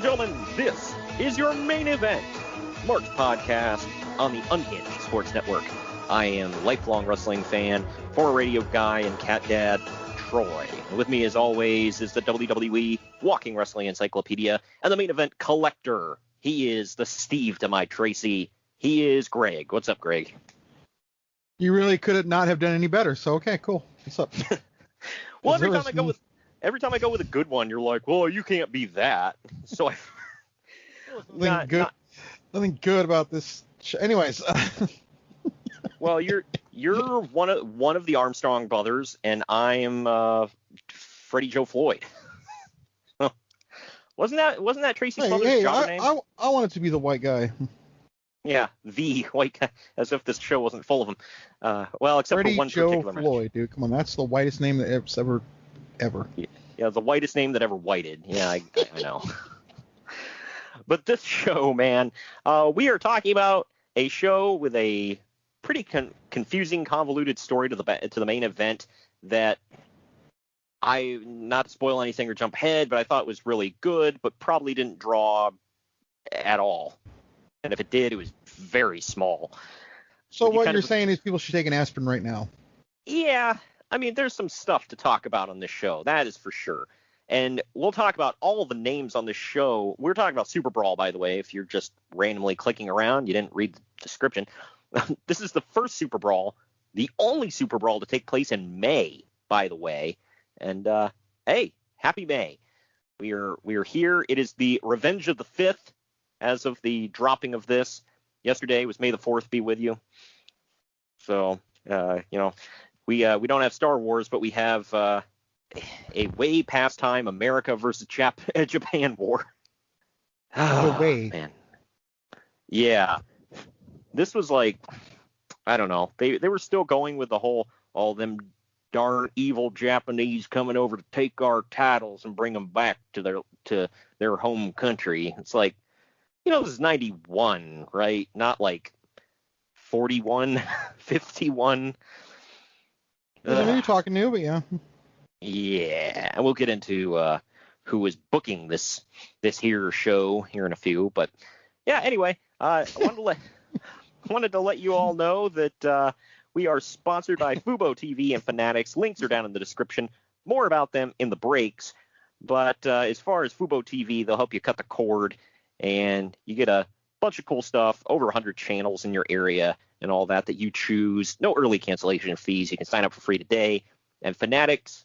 gentlemen, this is your main event, Mark's podcast on the Unhinged Sports Network. I am lifelong wrestling fan, former radio guy, and cat dad, Troy. And with me, as always, is the WWE Walking Wrestling Encyclopedia and the main event collector. He is the Steve to my Tracy. He is Greg. What's up, Greg? You really could not have done any better. So okay, cool. What's up? Well, every time I go with a good one, you're like, well, you can't be that. So nothing good about this. Anyways. Well, you're one of the Armstrong brothers, and I am Freddie Joe Floyd. Wasn't that Tracy's mother's job name? I wanted to be the white guy. Yeah, the white guy, as if this show wasn't full of them. Well, except Freddie for one Joe particular match. Floyd, dude. Come on, that's the whitest name that's ever. Yeah, the whitest name that ever whited. Yeah, I know. But this show, man, we are talking about a show with a pretty confusing, convoluted story to the main event that not to spoil anything or jump ahead, but I thought was really good, but probably didn't draw at all. And if it did, it was very small. So what you're saying is people should take an aspirin right now? Yeah. I mean, there's some stuff to talk about on this show. That is for sure. And we'll talk about all the names on this show. We're talking about SuperBrawl, by the way, if you're just randomly clicking around. You didn't read the description. This is the first SuperBrawl, the only SuperBrawl to take place in May, by the way. And, hey, happy May. We are here. It is the Revenge of the 5th. As of the dropping of this, yesterday was May the 4th be with you. So, we don't have Star Wars, but we have a way past time America versus Japan war. No way. Man. Yeah. This was like, I don't know. They were still going with the whole, all them darn evil Japanese coming over to take our titles and bring them back to their home country. It's like, this is 91, right? Not like 41, 51. You're talking new, but yeah. Yeah, and we'll get into who is booking this here show here in a few. But yeah, anyway, I wanted to let you all know that we are sponsored by Fubo TV and Fanatics. Links are down in the description. More about them in the breaks. But as far as Fubo TV, they'll help you cut the cord. And you get a bunch of cool stuff, over 100 channels in your area and all that you choose. No early cancellation fees. You can sign up for free today. And Fanatics,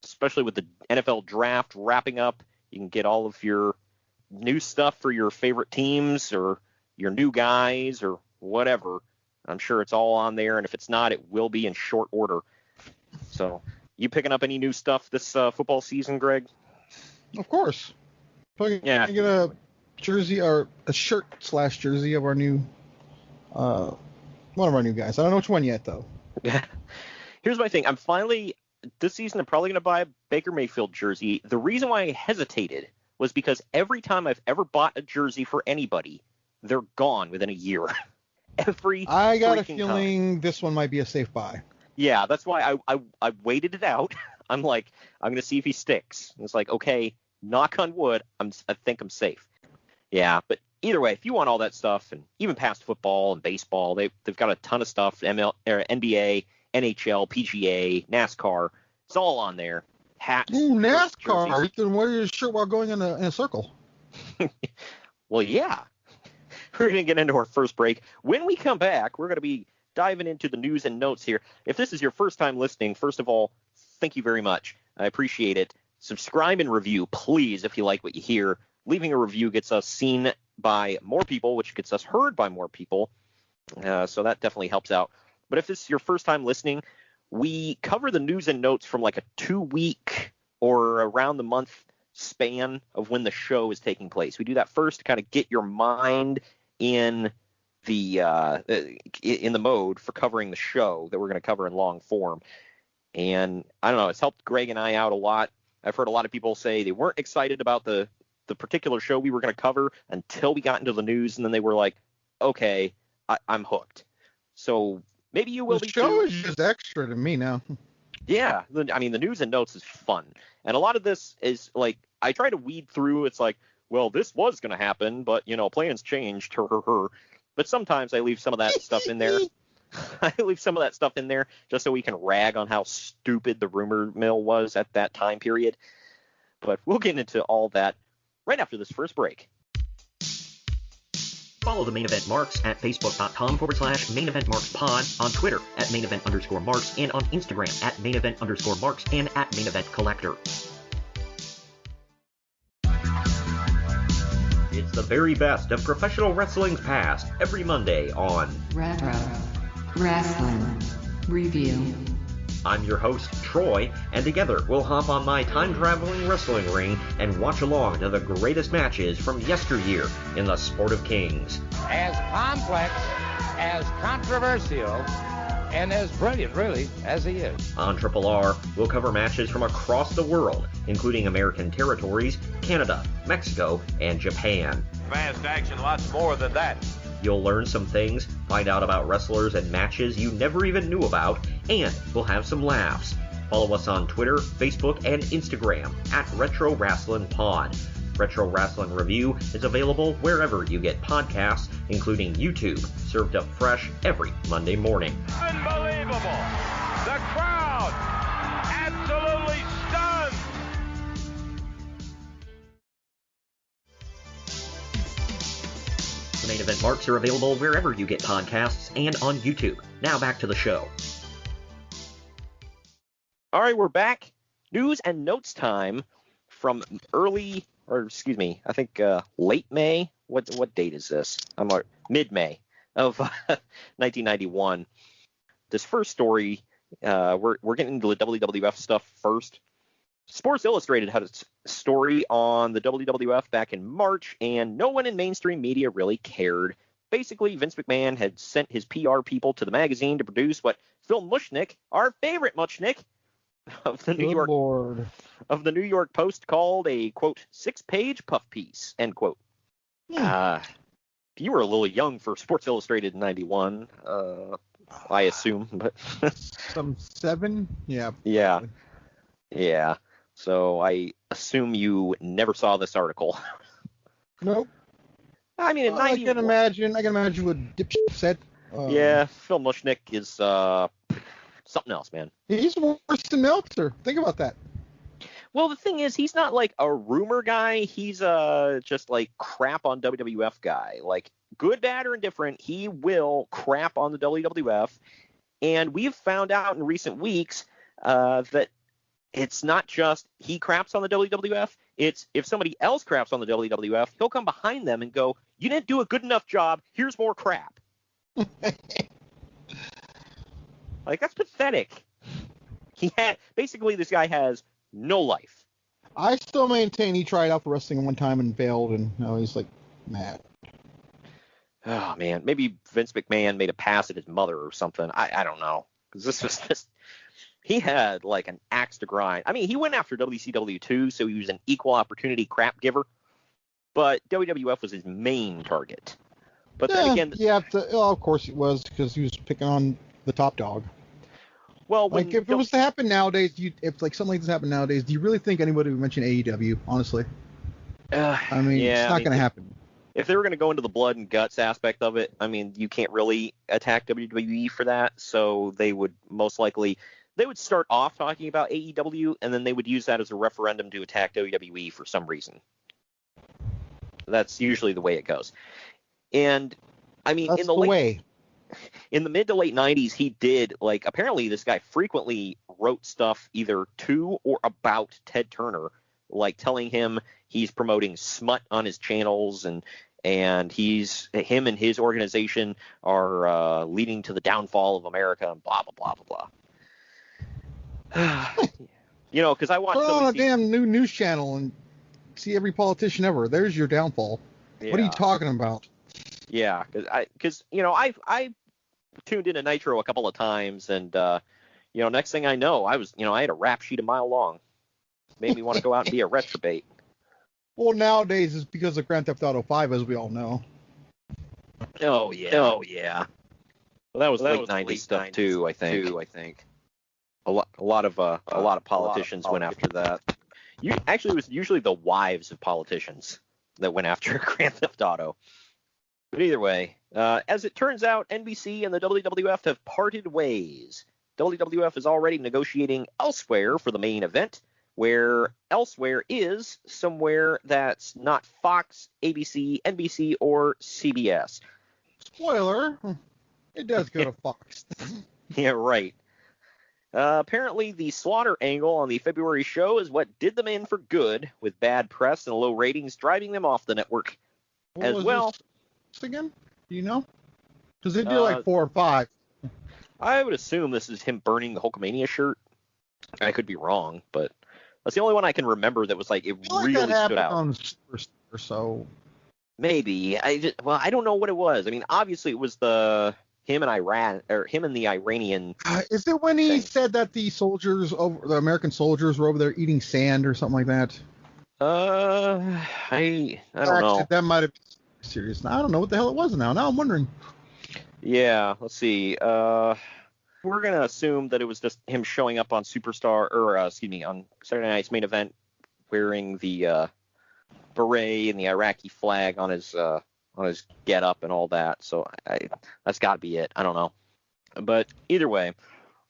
especially with the NFL draft wrapping up, you can get all of your new stuff for your favorite teams or your new guys or whatever. I'm sure it's all on there. And if it's not, it will be in short order. So you picking up any new stuff this football season, Greg? Of course. Yeah. I get a jersey or a shirt/jersey of our new one of our new guys. I don't know which one yet though. Here's my thing. This season I'm probably going to buy a Baker Mayfield jersey. The reason why I hesitated was because every time I've ever bought a jersey for anybody, they're gone within a year. I got a feeling this one might be a safe buy. Yeah, that's why I waited it out. I'm like, I'm going to see if he sticks. And it's like, okay, knock on wood, I think I'm safe. Yeah, but either way, if you want all that stuff, and even past football and baseball, they've got a ton of stuff, NBA, NHL, PGA, NASCAR, it's all on there. Hats. Ooh, NASCAR! You can wear your shirt while going in a circle. Well, yeah. We're going to get into our first break. When we come back, we're going to be diving into the news and notes here. If this is your first time listening, first of all, thank you very much. I appreciate it. Subscribe and review, please, if you like what you hear. Leaving a review gets us seen by more people, which gets us heard by more people. So that definitely helps out. But if this is your first time listening, we cover the news and notes from like a 2-week or around the month span of when the show is taking place. We do that first to kind of get your mind in the mode for covering the show that we're going to cover in long form. And I don't know, it's helped Greg and I out a lot. I've heard a lot of people say they weren't excited about the particular show we were going to cover until we got into the news, and then they were like, okay, I'm hooked. So maybe you will be too. The show is just extra to me now. Yeah, I mean, the news and notes is fun. And a lot of this is like, I try to weed through, it's like, well, this was going to happen, but, plans changed, But sometimes I leave some of that stuff in there. I leave some of that stuff in there just so we can rag on how stupid the rumor mill was at that time period. But we'll get into all that right after this first break. Follow the Main Event Marks at facebook.com/Main Event Marks Pod, on Twitter at Main Event _Marks, and on Instagram at Main Event _Marks and at Main Event Collector. It's the very best of professional wrestling's past every Monday on Retro Wrestling Review. I'm your host, Troy, and together we'll hop on my time-traveling wrestling ring and watch along to the greatest matches from yesteryear in the Sport of Kings. As complex, as controversial, and as brilliant, really, as he is. On Triple R, we'll cover matches from across the world, including American territories, Canada, Mexico, and Japan. Fast action, lots more than that. You'll learn some things, find out about wrestlers and matches you never even knew about, and we'll have some laughs. Follow us on Twitter, Facebook, and Instagram at Retro Wrestling Pod. Retro Wrestling Review is available wherever you get podcasts, including YouTube, served up fresh every Monday morning. Unbelievable! The crowd absolutely stunned! The Main Event Marks are available wherever you get podcasts and on YouTube. Now back to the show. All right, we're back. News and notes time from I think late May. What date is this? Mid-May of 1991. This first story, we're getting into the WWF stuff first. Sports Illustrated had a story on the WWF back in March, and no one in mainstream media really cared. Basically, Vince McMahon had sent his PR people to the magazine to produce what Phil Mushnick, our favorite Mushnick, of the New York Post, called a, quote, 6-page puff piece, end quote. You were a little young for Sports Illustrated in 91, I assume, but some 7? Yeah. Yeah. So I assume you never saw this article. Nope. I mean, I can imagine what dipshit said. Phil Mushnick is something else, man. He's worse than Meltzer. Think about that. Well, the thing is, he's not like a rumor guy. He's just like crap on WWF guy. Like, good, bad, or indifferent, he will crap on the WWF. And we've found out in recent weeks that it's not just he craps on the WWF. It's if somebody else craps on the WWF, he'll come behind them and go, "You didn't do a good enough job. Here's more crap." Like, that's pathetic. Basically, this guy has no life. I still maintain he tried out for wrestling one time and failed, and now he's like mad. Oh man, maybe Vince McMahon made a pass at his mother or something. I don't know, because this was just. He had like an axe to grind. I mean, he went after WCW too, so he was an equal opportunity crap giver. But WWF was his main target. But then again, of course it was, because he was picking on the top dog. Well, like if it was to happen nowadays, if like something like this happened nowadays, do you really think anybody would mention AEW? Honestly, I mean, it's not going to happen. If they were going to go into the blood and guts aspect of it, I mean, you can't really attack WWE for that. So they would most likely. They would start off talking about AEW, and then they would use that as a referendum to attack WWE for some reason. That's usually the way it goes. And, I mean, in the mid to late 90s, he did, like, apparently this guy frequently wrote stuff either to or about Ted Turner, like telling him he's promoting smut on his channels, and him and his organization are leading to the downfall of America, and blah, blah, blah, blah, blah. Because I watch. Put on a damn new news channel and see every politician ever. There's your downfall. Yeah. What are you talking about? Yeah, because I tuned into Nitro a couple of times, and next thing I know, I had a rap sheet a mile long. Made me want to go out and be a retrobate. Well, nowadays it's because of Grand Theft Auto 5, as we all know. Oh yeah. Well, that was late 90s stuff too, I think. A lot of politicians went after that. It was usually the wives of politicians. that went after Grand Theft Auto. But either way, as it turns out, NBC and the WWF have parted ways. WWF is already negotiating elsewhere for the main event, where elsewhere is somewhere that's not Fox, ABC, NBC, or CBS. Spoiler, it does go to Fox. Yeah, right. Apparently, the Slaughter angle on the February show is what did them in for good, with bad press and low ratings driving them off the network. What was this again? Do you know? Because they did like 4 or 5. I would assume this is him burning the Hulkamania shirt. I could be wrong, but that's the only one I can remember that was like it really stood out. On Superstar, so maybe I don't know what it was. I mean, obviously it was him and the Iranian. Is it when he said that the American soldiers were over there eating sand or something like that? I don't know. That might have been serious. I don't know what the hell it was now. Now I'm wondering. Yeah, let's see. We're gonna assume that it was just him showing up on Superstar, or on Saturday Night's Main Event, wearing the beret and the Iraqi flag on his get-up and all that. So that's got to be it. I don't know, but either way,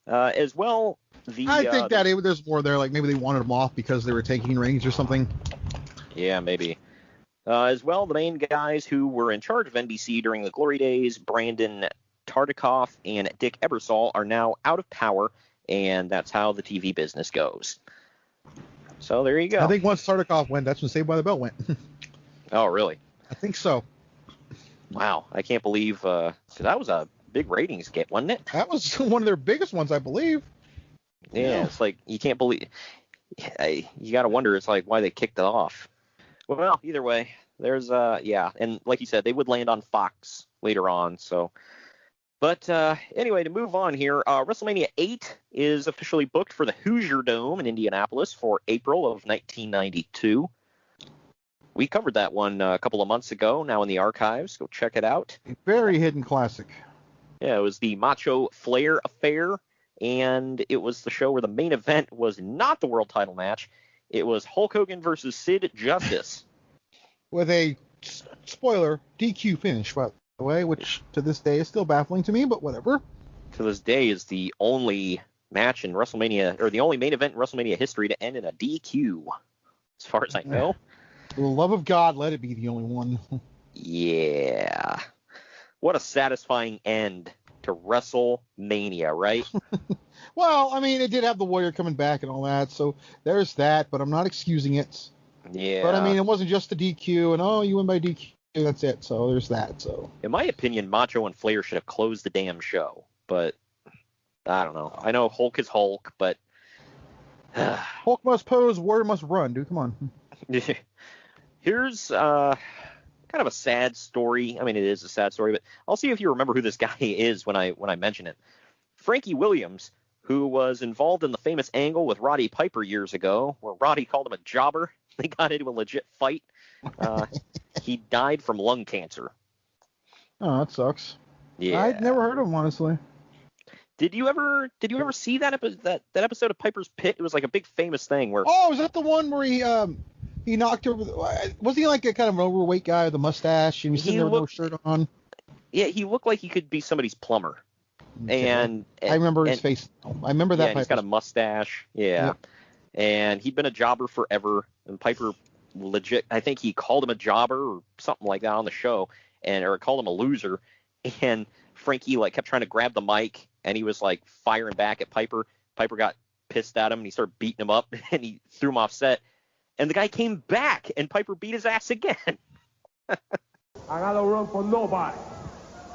as well. I think that there's more there. Like maybe they wanted him off because they were taking rings or something. Yeah, maybe. As well, the main guys who were in charge of NBC during the glory days, Brandon Tartikoff and Dick Ebersol, are now out of power, and that's how the TV business goes. So there you go. I think once Tartikoff went, that's when Saved by the Bell went. Oh, really? I think so. Wow, I can't believe that was a big ratings get, wasn't it? That was one of their biggest ones, I believe. Yeah, it's like you can't believe. You got to wonder. It's like why they kicked it off. Well, either way, there's and like you said, they would land on Fox later on. So, but anyway, to move on here, WrestleMania 8 is officially booked for the Hoosier Dome in Indianapolis for April of 1992. We covered that one a couple of months ago. Now in the archives, go check it out. A very hidden classic. Yeah, it was the Macho Flair affair, and it was the show where the main event was not the world title match. It was Hulk Hogan versus Sid Justice. With a, spoiler, DQ finish, by the way, which to this day is still baffling to me, but whatever. To this day is the only match in WrestleMania, or the only main event in WrestleMania history to end in a DQ, as far as I know. For the love of God, let it be the only one. Yeah. What a satisfying end to WrestleMania, right? Well, I mean, it did have the Warrior coming back and all that, so there's that, but I'm not excusing it. Yeah. But, I mean, it wasn't just the DQ, and, you win by DQ, that's it, so there's that, so. In my opinion, Macho and Flair should have closed the damn show, but I don't know. I know Hulk is Hulk, but... Hulk must pose, Warrior must run, dude, come on. Here's kind of a sad story. I mean, it is a sad story, but I'll see if you remember who this guy is when I mention it. Frankie Williams, who was involved in the famous angle with Roddy Piper years ago, where Roddy called him a jobber. They got into a legit fight. He died from lung cancer. Oh, that sucks. Yeah. I'd never heard of him, honestly. Did you ever see that episode of Piper's Pit? It was like a big famous thing where. Oh, is that the one where he knocked over? Wasn't he like a kind of an overweight guy with a mustache and he was sitting there with no shirt on? Yeah, he looked like he could be somebody's plumber. Okay. And I remember his face. I remember that. Yeah, he's got a mustache. Yeah. And he'd been a jobber forever. And Piper legit, I think he called him a jobber or something like that on the show, or called him a loser. And Frankie kept trying to grab the mic, and he was firing back at Piper. Piper got pissed at him, and he started beating him up, and he threw him off set. And the guy came back, and Piper beat his ass again. I got no room for nobody.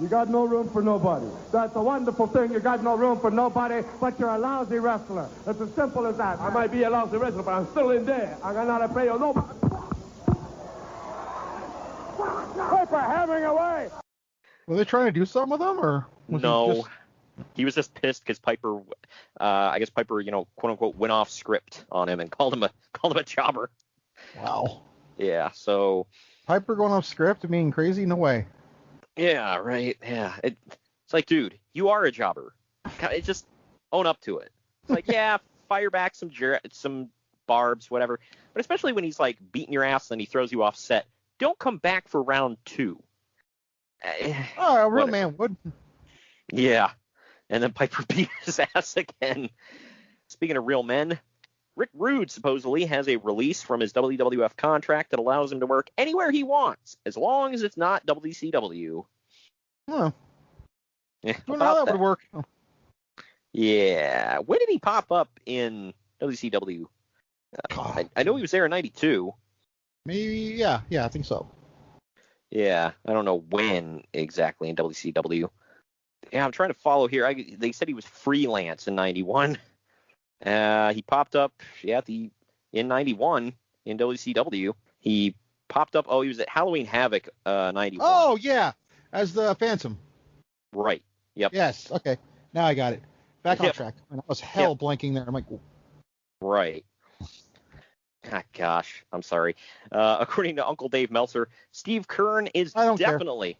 You got no room for nobody. That's a wonderful thing. You got no room for nobody, but you're a lousy wrestler. It's as simple as that. I might be a lousy wrestler, but I'm still in there. I got not to pay you nobody. Piper hammering away. Were they trying to do something with him, or no? He was just pissed because Piper, I guess Piper, quote unquote, went off script on him and called him a jobber. Wow. Yeah. So. Piper going off script and being crazy? No way. Yeah. Right. Yeah. It's like, dude, you are a jobber. Just own up to it. It's like, yeah, fire back some barbs, whatever. But especially when he's beating your ass and then he throws you off set. don't come back for round 2. Oh, a real man would. Yeah. And then Piper beat his ass again. Speaking of real men, Rick Rude supposedly has a release from his WWF contract that allows him to work anywhere he wants, as long as it's not WCW. Huh. Yeah, I don't know how that would work. Yeah. When did he pop up in WCW? I know he was there in 92. Maybe, yeah, I think so. Yeah, I don't know when exactly in WCW. Yeah, I'm trying to follow here. They said he was freelance in 91. He popped up, in 91 in WCW. He popped up, he was at Halloween Havoc 91. Oh, yeah, as the Phantom. Right, yep. Yes, okay, now I got it. Back on track. I was blanking there. I'm like, right. Gosh, I'm sorry. According to Uncle Dave Meltzer, Steve Keirn is definitely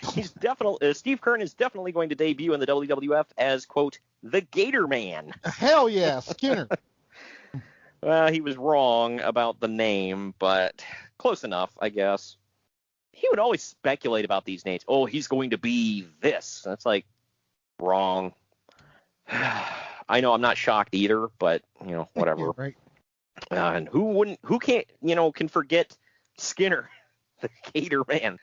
Steve Keirn is definitely going to debut in the WWF as, quote, the Gator Man. Hell yeah, Skinner. Well, he was wrong about the name, but close enough, I guess. He would always speculate about these names. Oh, he's going to be this. That's like wrong. I know I'm not shocked either, but whatever. Yeah, right. And who can forget Skinner, the Gator Man.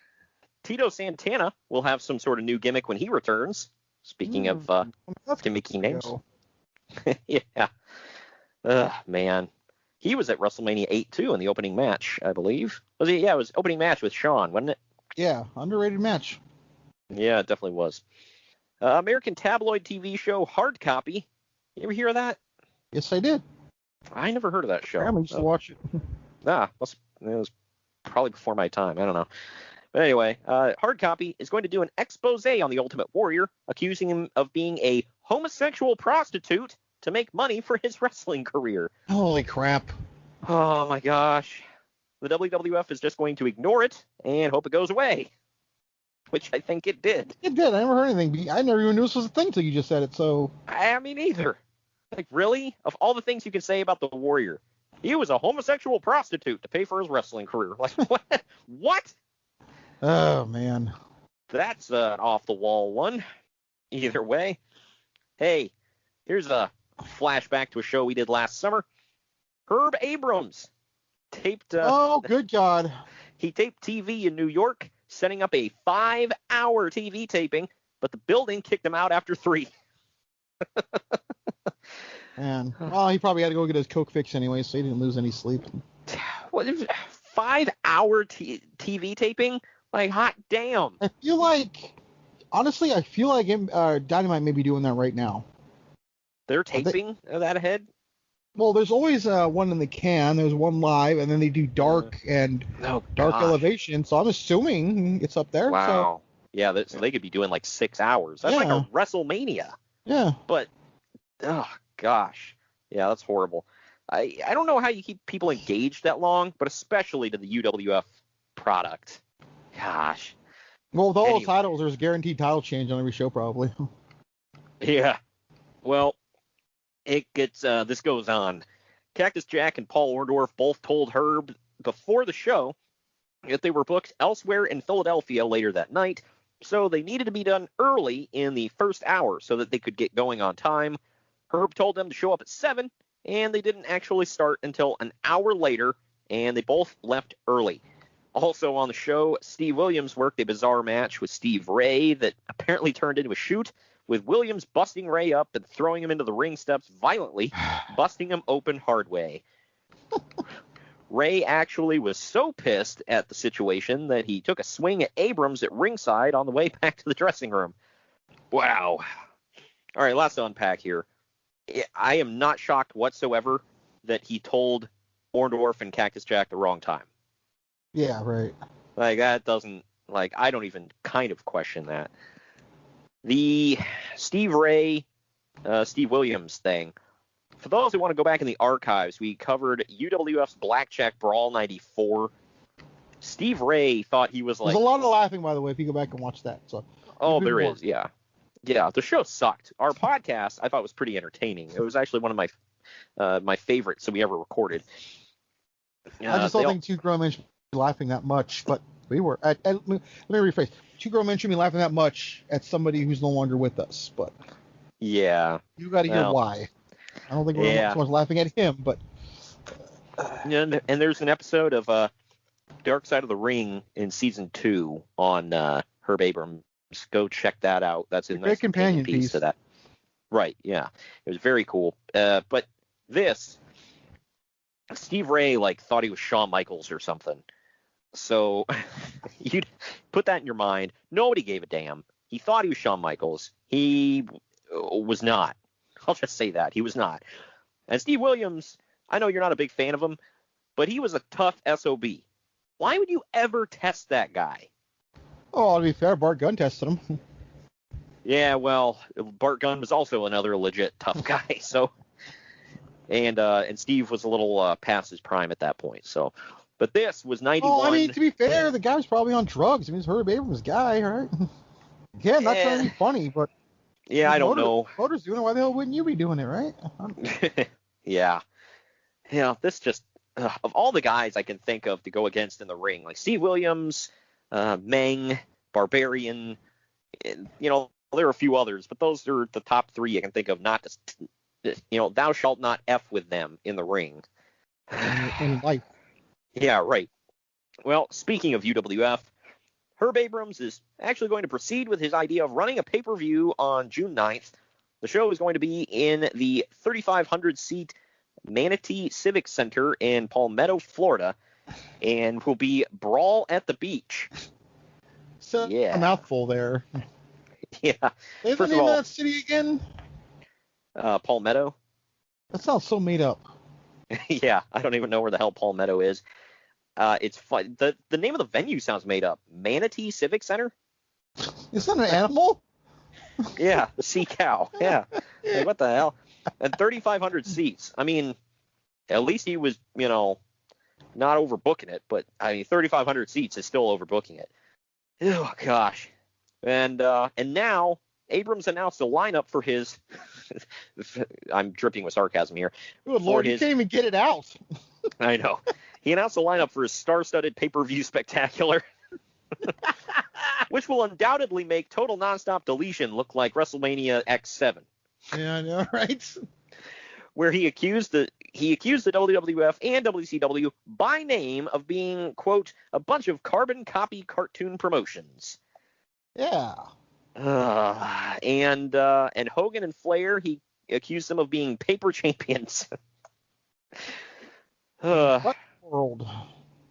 Tito Santana will have some sort of new gimmick when he returns. Speaking of gimmicky names. Yeah. Man. He was at WrestleMania 8 too in the opening match, I believe. Was he? Yeah, it was opening match with Shawn, wasn't it? Yeah, underrated match. Yeah, it definitely was. American tabloid TV show Hard Copy. You ever hear of that? Yes, I did. I never heard of that show. I used to watch it. It was probably before my time. I don't know. But anyway, Hard Copy is going to do an expose on the Ultimate Warrior, accusing him of being a homosexual prostitute to make money for his wrestling career. Holy crap. Oh, my gosh. The WWF is just going to ignore it and hope it goes away, which I think it did. It did. I never heard anything. I never even knew this was a thing until you just said it, so. I mean, either. Like, really? Of all the things you can say about the Warrior, he was a homosexual prostitute to pay for his wrestling career. Like, what? What? Oh, man. That's an off-the-wall one. Either way. Hey, here's a flashback to a show we did last summer. Herb Abrams taped... good God. He taped TV in New York, setting up a 5-hour TV taping, but the building kicked him out after 3. Man, well, he probably had to go get his Coke fix anyway, so he didn't lose any sleep. What? 5-hour TV taping? Like, hot damn. I feel like Dynamite may be doing that right now. They're taping that ahead? Well, there's always one in the can. There's one live, and then they do dark and dark elevation. So I'm assuming it's up there. Wow. So. Yeah, so they could be doing like 6 hours. That's like a WrestleMania. Yeah. But, oh, gosh. Yeah, that's horrible. I don't know how you keep people engaged that long, but especially to the UWF product. Gosh. Well, with all the titles, there's a guaranteed title change on every show, probably. Yeah. Well, it gets this goes on. Cactus Jack and Paul Orndorff both told Herb before the show that they were booked elsewhere in Philadelphia later that night, so they needed to be done early in the first hour so that they could get going on time. Herb told them to show up at 7, and they didn't actually start until an hour later, and they both left early. Also on the show, Steve Williams worked a bizarre match with Steve Ray that apparently turned into a shoot, with Williams busting Ray up and throwing him into the ring steps violently, busting him open hard way. Ray actually was so pissed at the situation that he took a swing at Abrams at ringside on the way back to the dressing room. Wow. All right, lots to unpack here. I am not shocked whatsoever that he told Orndorff and Cactus Jack the wrong time. Yeah, right. Like, that doesn't, like, I don't even kind of question that. The Steve Ray, Steve Williams thing. For those who want to go back in the archives, we covered UWF's Blackjack Brawl 94. Steve Ray thought he was like... There's a lot of laughing, by the way, if you go back and watch that. So. Oh, there is, yeah. Yeah, the show sucked. Our podcast, I thought, was pretty entertaining. It was actually one of my favorites that we ever recorded. I just don't think two grown men should laughing that much, but we were. Let me rephrase. Two Girl Men shouldn't be laughing that much at somebody who's no longer with us, but yeah, you got to hear why. I don't think we're so much laughing at him, but. And there's an episode of Dark Side of the Ring in season 2 on Herb Abrams. Go check that out. That's a nice companion piece to that. Right, yeah. It was very cool. But this, Steve Ray, thought he was Shawn Michaels or something. So you'd put that in your mind. Nobody gave a damn. He thought he was Shawn Michaels. He was not. I'll just say that. He was not. And Steve Williams, I know you're not a big fan of him, but he was a tough SOB. Why would you ever test that guy? Oh, to be fair, Bart Gunn tested him. Yeah, well, Bart Gunn was also another legit tough guy. So, and Steve was a little past his prime at that point. So, but this was 91. Oh, I mean, to be fair, the guy was probably on drugs. I mean, he's Herb Abrams' guy, right? Again, not trying to be funny, but yeah, I don't know. Motor's doing it. Why the hell wouldn't you be doing it, right? Yeah. Yeah, this just of all the guys I can think of to go against in the ring, like Steve Williams, Meng, Barbarian, and, there are a few others, but those are the top 3 I can think of. Not just, thou shalt not F with them in the ring. In life. Yeah, right. Well, speaking of UWF, Herb Abrams is actually going to proceed with his idea of running a pay-per-view on June 9th. The show is going to be in the 3,500-seat Manatee Civic Center in Palmetto, Florida, and will be Brawl at the Beach. So a mouthful there. Yeah. What's the name of that city again? Palmetto. That sounds so made up. Yeah, I don't even know where the hell Palmetto is. It's fun. The name of the venue sounds made up. Manatee Civic Center? Is that an animal? Yeah, the sea cow. Yeah. Like, what the hell? And 3,500 seats. I mean, at least he was, not overbooking it, but 3,500 seats is still overbooking it. Oh gosh. And now Abrams announced a lineup for his. I'm dripping with sarcasm here. Good Lord, you can't even get it out. I know. He announced a lineup for his star-studded pay-per-view spectacular, which will undoubtedly make Total Nonstop Deletion look like WrestleMania X7. Yeah, I know, right? Where he accused the WWF and WCW by name of being, quote, a bunch of carbon copy cartoon promotions. Yeah. And Hogan and Flair, he accused them of being paper champions. What world?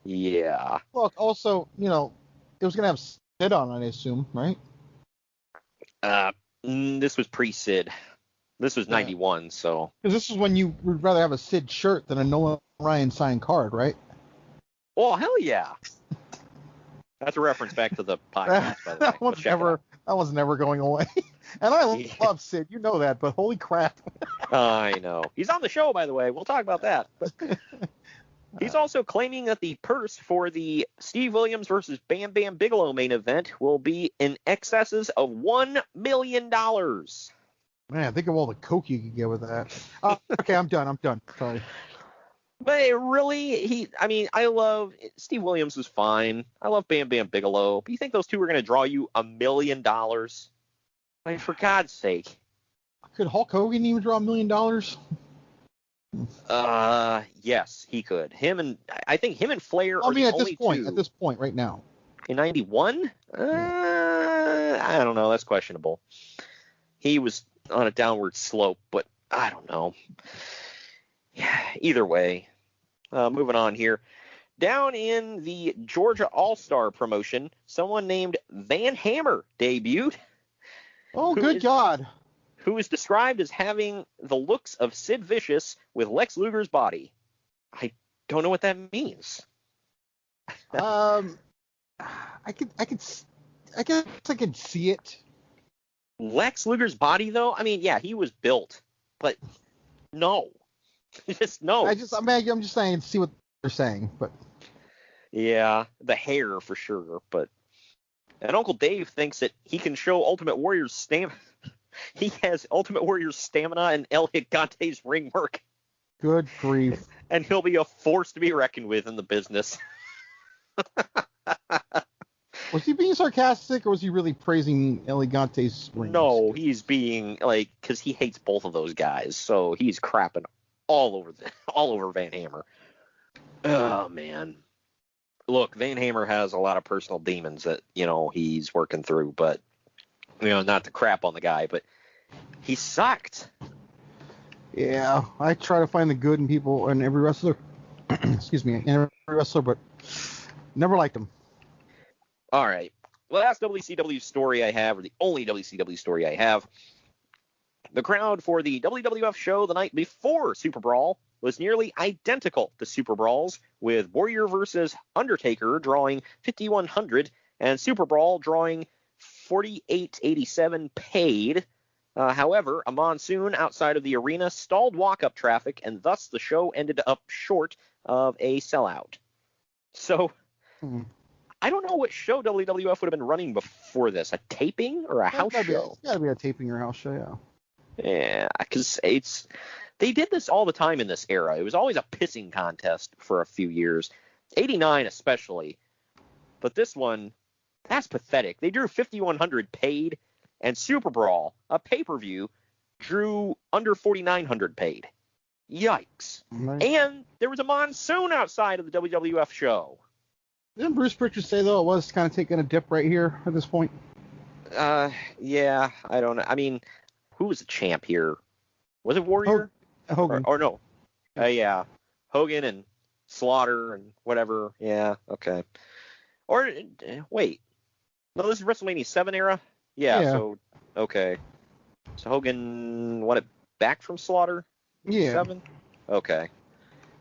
Yeah. Look, also, it was going to have Sid on, I assume, right? This was pre-Sid. This was 91, so. Because this is when you would rather have a Sid shirt than a Nolan Ryan signed card, right? Oh, hell yeah. That's a reference back to the podcast, by the way. That one's never going away. And I love Sid, you know that, but holy crap. I know. He's on the show, by the way. We'll talk about that. But he's also claiming that the purse for the Steve Williams versus Bam Bam Bigelow main event will be in excesses of $1 million. Man, think of all the coke you could get with that. Okay, I'm done. Sorry. But really, I love Steve Williams was fine. I love Bam Bam Bigelow. But you think those two are going to draw you $1 million? For God's sake. Could Hulk Hogan even draw $1 million? Yes, he could. I think him and Flair are at only two. At this point, right now. In 91? I don't know. That's questionable. He was on a downward slope, but I don't know. Either way, moving on here. Down in the Georgia All-Star promotion, someone named Van Hammer debuted. Oh, good God. Who is described as having the looks of Sid Vicious with Lex Luger's body. I don't know what that means. I guess I could see it. Lex Luger's body, though? He was built, but no. Just no. I'm just saying, see what they're saying, but. Yeah, the hair for sure, but. And Uncle Dave thinks that he can show Ultimate Warrior's stamina. He has Ultimate Warrior's stamina and El Gigante's ring work. Good grief. And he'll be a force to be reckoned with in the business. Was he being sarcastic, or was he really praising Elegante's rings? No, he's being because he hates both of those guys, so he's crapping all over Van Hammer. Oh man, look, Van Hammer has a lot of personal demons that he's working through, but not to crap on the guy, but he sucked. Yeah, I try to find the good in people and every wrestler. Excuse me, in every wrestler, but never liked him. All right. Last WCW story I have, or the only WCW story I have, the crowd for the WWF show the night before SuperBrawl was nearly identical to SuperBrawl's, with Warrior versus Undertaker drawing 5,100 and SuperBrawl drawing 4,887 paid. However, a monsoon outside of the arena stalled walk-up traffic, and thus the show ended up short of a sellout. So... I don't know what show WWF would have been running before this. A taping or a house show? It's got to be a taping or a house show, yeah. Yeah, because they did this all the time in this era. It was always a pissing contest for a few years, 89 especially. But this one, that's pathetic. They drew 5,100 paid, and SuperBrawl, a pay-per-view, drew under 4,900 paid. Yikes. Right. And there was a monsoon outside of the WWF show. Didn't Bruce Pritchard say, though, it was kind of taking a dip right here at this point? Yeah, I don't know. I mean, who was the champ here? Was it Warrior? Hogan. Or no. Yeah. Hogan and Slaughter and whatever. Yeah, okay. Or, wait. No, this is WrestleMania 7 era? Yeah. So, okay. So Hogan won it back from Slaughter? Yeah. 7? Okay.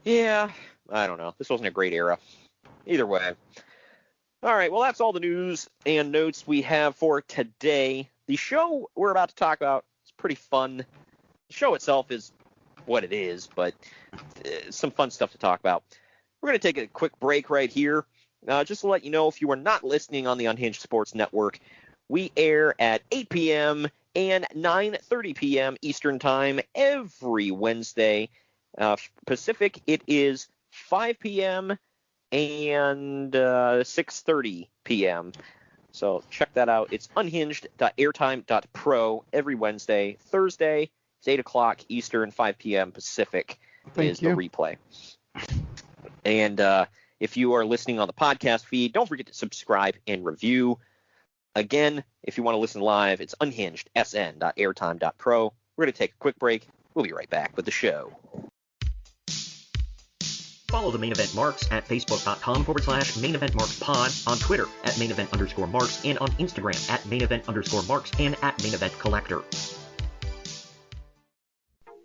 Yeah, I don't know. This wasn't a great era. Either way. All right, well, that's all the news and notes we have for today. The show we're about to talk about is pretty fun. The show itself is what it is, but some fun stuff to talk about. We're going to take a quick break right here. Just to let you know, if you are not listening on the Unhinged Sports Network, we air at 8 p.m. and 9:30 p.m. Eastern Time every Wednesday. Pacific, it is 5 p.m. and 6:30 p.m. So check that out. It's unhinged.airtime.pro every Wednesday. Thursday, it's 8 o'clock Eastern, 5 p.m. Pacific the replay. And if you are listening on the podcast feed, don't forget to subscribe and review. Again, if you want to listen live, it's unhingedsn.airtime.pro. We're going to take a quick break. We'll be right back with the show. Follow the Main Event Marks at Facebook.com/Main Event Marks Pod, on Twitter at Main Event _Marks, and on Instagram at Main Event _Marks and at Main Event Collector.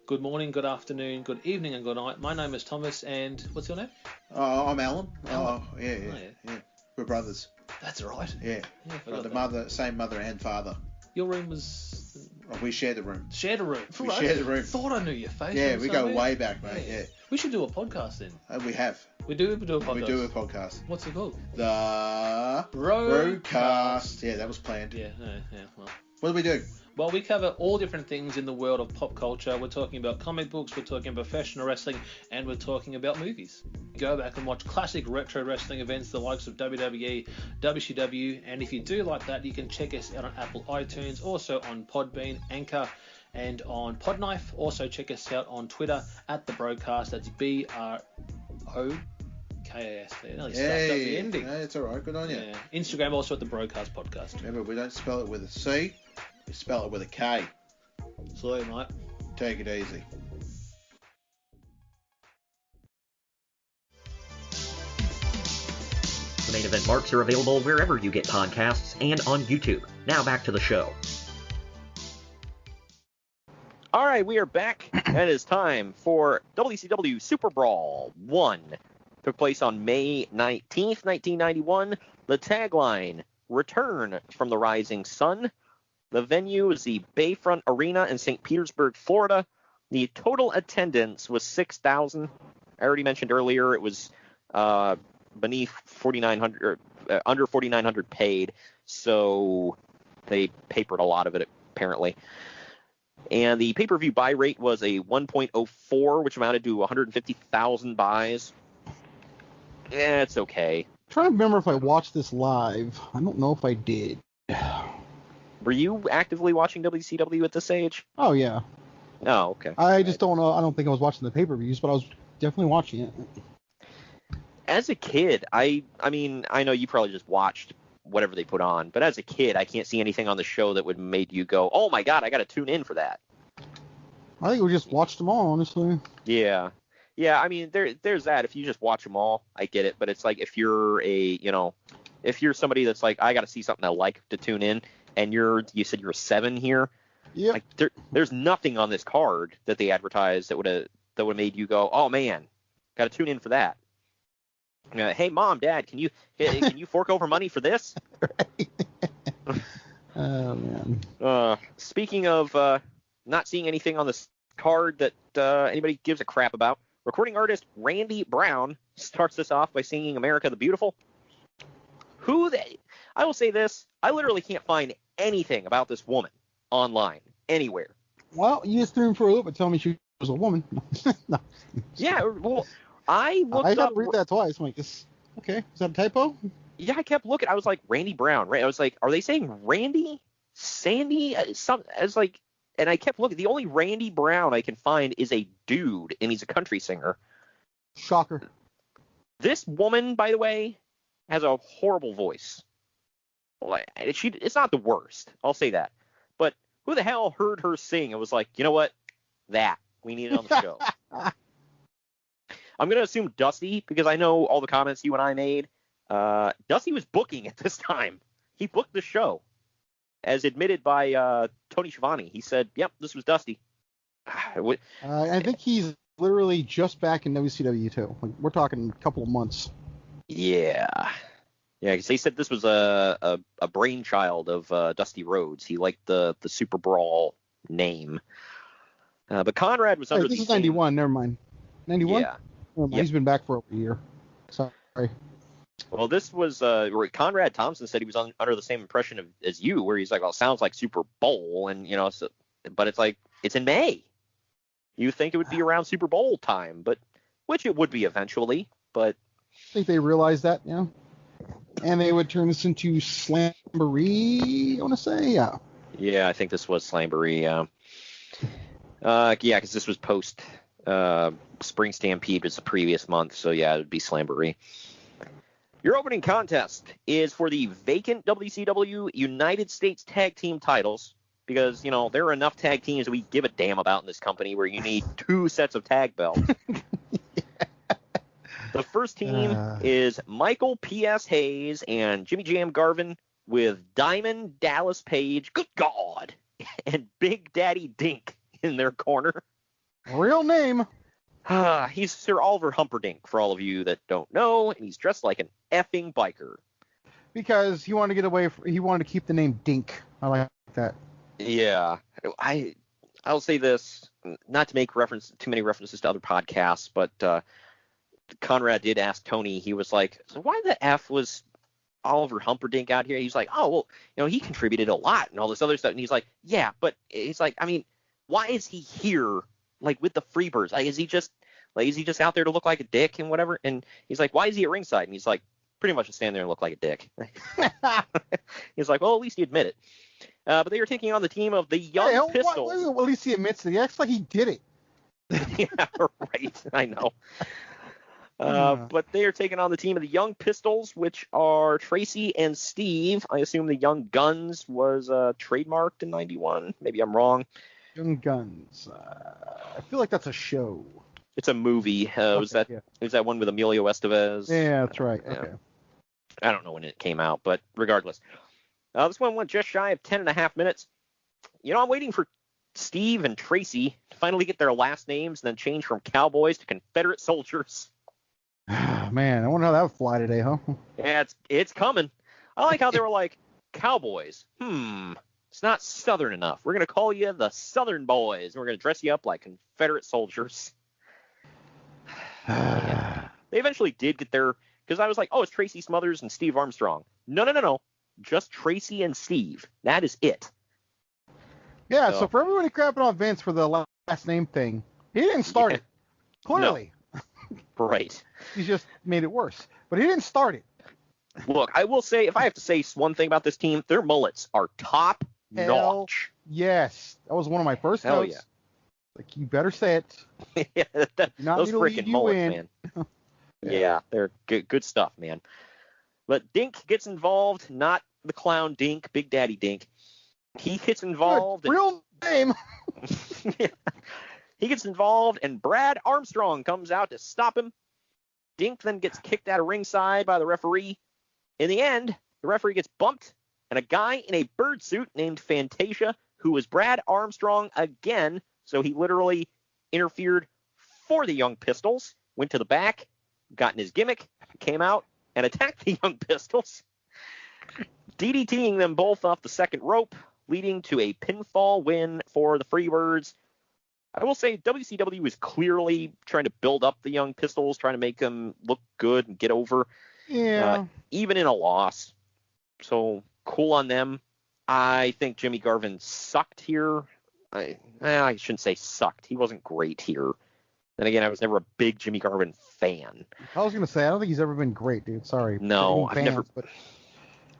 Good morning, good afternoon, good evening, and good night. My name is Thomas, and what's your name? I'm Alan. Alan. Oh, yeah. We're brothers. That's right. Yeah. Got same mother and father. Your room was... Oh, we shared the room. Shared a room. We shared the room. Thought I knew your face. Yeah, we go way back, mate. Yeah. We should do a podcast then. We have. We do a podcast. We do a podcast. What's it called? The Broadcast. Yeah, that was planned. Yeah. Well. What do we do? Well, we cover all different things in the world of pop culture. We're talking about comic books, we're talking about professional wrestling, and we're talking about movies. Go back and watch classic retro wrestling events, the likes of WWE, WCW, and if you do like that, you can check us out on Apple iTunes, also on Podbean, Anchor, and on Podknife. Also check us out on Twitter at The Broadcast. That's BROKAST. Nearly stuffed up the ending. No, it's all right. Good on you. Yeah. Instagram also at The Broadcast Podcast. Remember, we don't spell it with a C. We spell it with a K. Sorry, mate. Take it easy. The Main Event Marks are available wherever you get podcasts and on YouTube. Now back to the show. All right, we are back, and it is time for WCW SuperBrawl 1. Took place on May 19th, 1991. The tagline, Return from the Rising Sun. The venue is the Bayfront Arena in St. Petersburg, Florida. The total attendance was 6,000. I already mentioned earlier it was beneath 4,900, under 4,900 paid, so they papered a lot of it apparently. And the pay-per-view buy rate was a 1.04, which amounted to 150,000 buys. It's okay. trying to remember if I watched this live. I don't know if I did. Were you actively watching WCW at this age? Oh, yeah. Oh, okay. I just don't know. I don't think I was watching the pay-per-views, but I was definitely watching it. As a kid, I mean, I know you probably just watched whatever they put on, but as a kid, I can't see anything on the show that would made you go, oh my God, I got to tune in for that. I think we just watched them all, honestly. Yeah. Yeah, I mean, there's that. If you just watch them all, I get it. But it's like if you're if you're somebody that's like, I got to see something I like to tune in, and you said you're 7 here. Yeah. Like there's nothing on this card that they advertised that would have made you go, oh man, got to tune in for that. Hey, Mom, Dad, can you fork over money for this? Oh man. Speaking of not seeing anything on this card that anybody gives a crap about, recording artist Randy Brown starts us off by singing "America the Beautiful." I will say this: I literally can't find anything about this woman online anywhere. Well, you just threw him for a loop and told me she was a woman. No. Yeah, well, I looked up. I got to read that twice. I'm like, okay, is that a typo? Yeah, I kept looking. I was like, Randy Brown. I was like, are they saying Randy? Sandy? I was like, and I kept looking. The only Randy Brown I can find is a dude, and he's a country singer. Shocker. This woman, by the way, has a horrible voice. Like, it's not the worst. I'll say that. But who the hell heard her sing and was like, you know what? We need it on the show. I'm going to assume Dusty, because I know all the comments you and I made. Dusty was booking at this time. He booked the show, as admitted by Tony Schiavone. He said, yep, this was Dusty. I think he's literally just back in WCW, too. Like, we're talking a couple of months. Yeah. Yeah, because they said this was a brainchild of Dusty Rhodes. He liked the SuperBrawl name. But Conrad was under this is 91, never mind. 91? Yeah. Yep. He's been back for over a year. Sorry. Well, this was Conrad Thompson said he was under the same impression as you, where he's like, well, it sounds like Super Bowl, and but it's like it's in May. You think it would be around Super Bowl time, but which it would be eventually, but I think they realized that, yeah. And they would turn this into Slamboree, I want to say, yeah. Yeah, I think this was Slamboree. Yeah, because this was post Spring Stampede was the previous month, so yeah, it would be Slamboree. Your opening contest is for the vacant WCW United States Tag Team titles, because, there are enough tag teams that we give a damn about in this company where you need 2 sets of tag belts. The first team is Michael P.S. Hayes and Jimmy Jam Garvin with Diamond Dallas Page, good God, and Big Daddy Dink in their corner. Real name. He's Sir Oliver Humperdinck, for all of you that don't know, and he's dressed like an effing biker. Because he wanted to get away he wanted to keep the name Dink. I like that. Yeah. I'll say this, not to make too many references to other podcasts, but Conrad did ask Tony, he was like, so why the F was Oliver Humperdinck out here? He's like, oh, well, he contributed a lot and all this other stuff. And he's like, yeah, but he's like, I mean, why is he here, like, with the Freebirds? Like, is he just out there to look like a dick and whatever? And he's like, why is he at ringside? And he's like, pretty much to stand there and look like a dick. He's like, well, at least he admit it. But they were taking on the team of the Young Pistols. At least he admits it. He acts like he did it. Yeah, right. I know. But they are taking on the team of the Young Pistols, which are Tracy and Steve. I assume the Young Guns was trademarked in 91. Maybe I'm wrong. Young Guns. I feel like that's a show. It's a movie. Was that one with Emilio Estevez? Yeah, that's right. Okay. I don't know when it came out, but regardless. This one went just shy of 10.5 minutes. I'm waiting for Steve and Tracy to finally get their last names and then change from cowboys to Confederate soldiers. Man, I wonder how that would fly today, huh? Yeah, it's coming. I like how they were like, cowboys. It's not Southern enough. We're going to call you the Southern Boys. And we're going to dress you up like Confederate soldiers. Yeah. They eventually did get their, because I was like, oh, it's Tracy Smothers and Steve Armstrong. No. Just Tracy and Steve. That is it. Yeah, so for everybody crapping on Vince for the last name thing, he didn't start it. Clearly. No. Right. He just made it worse. But he didn't start it. Look, I will say, if I have to say one thing about this team, their mullets are top notch. Yes, that was one of my first Hell notes. Like, you better say it. Yeah. Those freaking mullets, man. Yeah, they're good stuff, man. But Dink gets involved, not the clown Dink, Big Daddy Dink. He gets involved. Real name. Yeah. He gets involved, and Brad Armstrong comes out to stop him. Dink then gets kicked out of ringside by the referee. In the end, the referee gets bumped, and a guy in a bird suit named Fantasia, who was Brad Armstrong again, so he literally interfered for the Young Pistols, went to the back, got in his gimmick, came out, and attacked the Young Pistols, DDTing them both off the second rope, leading to a pinfall win for the Freebirds. I will say WCW was clearly trying to build up the Young Pistols, trying to make them look good and get over, even in a loss. So cool on them. I think Jimmy Garvin sucked here. I shouldn't say sucked. He wasn't great here. Then again, I was never a big Jimmy Garvin fan. I was going to say, I don't think he's ever been great, dude. Sorry. No, I've never. But...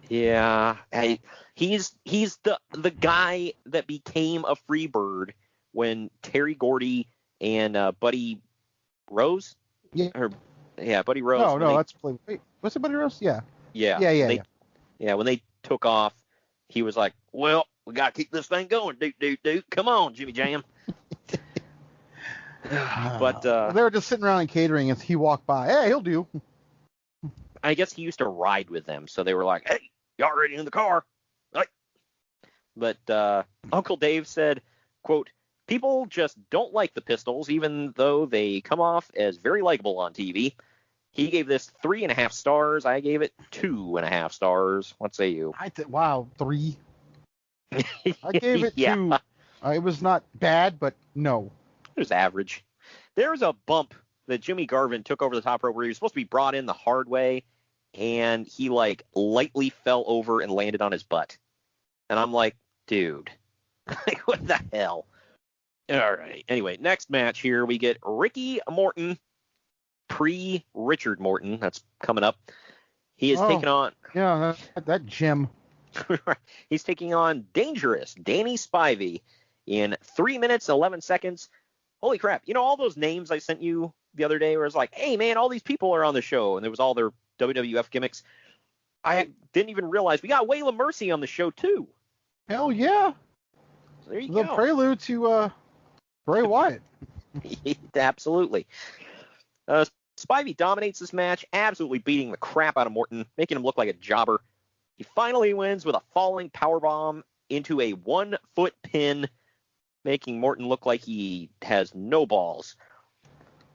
Yeah, he's the guy that became a Freebird when Terry Gordy and Buddy Rose. Yeah. Buddy Rose. No, that's wait, was it Buddy Rose? Yeah. Yeah. When they took off, he was like, "Well, we gotta keep this thing going, dude. Come on, Jimmy Jam." But they were just sitting around and catering as he walked by. Hey, he'll do. I guess he used to ride with them, so they were like, "Hey, y'all ready in the car?" Like, but Uncle Dave said, quote, "People just don't like the Pistols, even though they come off as very likable on TV." He gave this 3.5 stars. I gave it 2.5 stars. What say you? Wow, 3. I gave it 2. It was not bad, but no. It was average. There was a bump that Jimmy Garvin took over the top rope where he was supposed to be brought in the hard way, and he like lightly fell over and landed on his butt. And I'm like, dude, what the hell? All right. Anyway, next match here, we get Ricky Morton, pre-Richard Morton. That's coming up. He is taking on... Yeah, that gem. He's taking on Dangerous Danny Spivey in 3 minutes, 11 seconds. Holy crap. You know all those names I sent you the other day where it's like, hey, man, all these people are on the show, and there was all their WWF gimmicks. I didn't even realize we got Waylon Mercy on the show, too. Hell yeah. So there you go. The prelude to Bray Wyatt. Absolutely. Spivey dominates this match, absolutely beating the crap out of Morton, making him look like a jobber. He finally wins with a falling powerbomb into a 1-foot pin, making Morton look like he has no balls.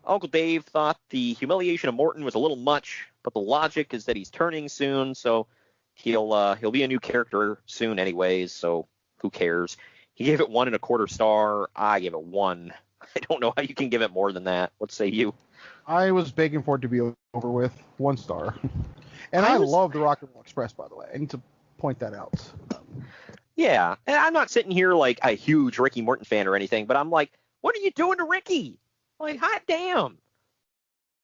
Uncle Dave thought the humiliation of Morton was a little much, but the logic is that he's turning soon, so he'll be a new character soon anyways, so who cares? He gave it 1.25 stars. I gave it 1. I don't know how you can give it more than that. What say you? I was begging for it to be over with. 1 star. And I love the Rock and Roll Express, by the way. I need to point that out. Yeah, and I'm not sitting here like a huge Ricky Morton fan or anything, but I'm like, what are you doing to Ricky? Like, hot damn.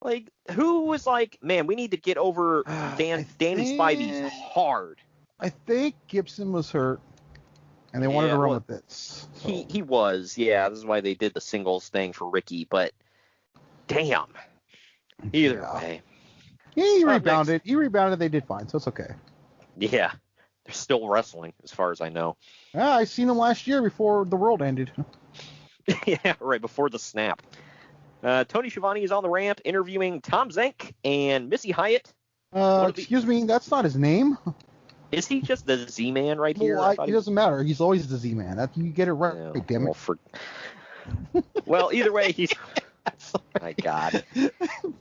Like, who was like, man, we need to get over Danny Spivey hard. I think Gibson was hurt, and they wanted to run with this. So. He was, yeah. This is why they did the singles thing for Ricky, but damn. Either way. Yeah, he rebounded. He rebounded. They did fine, so it's okay. Yeah. They're still wrestling, as far as I know. Yeah, I seen them last year before the world ended. Yeah, right, before the snap. Tony Schiavone is on the ramp interviewing Tom Zenk and Missy Hyatt. Excuse me, that's not his name. Is he just the Z-Man right here? Well, it doesn't matter. He's always the Z-Man. You get it right, damn it. Well, either way, he's... My God.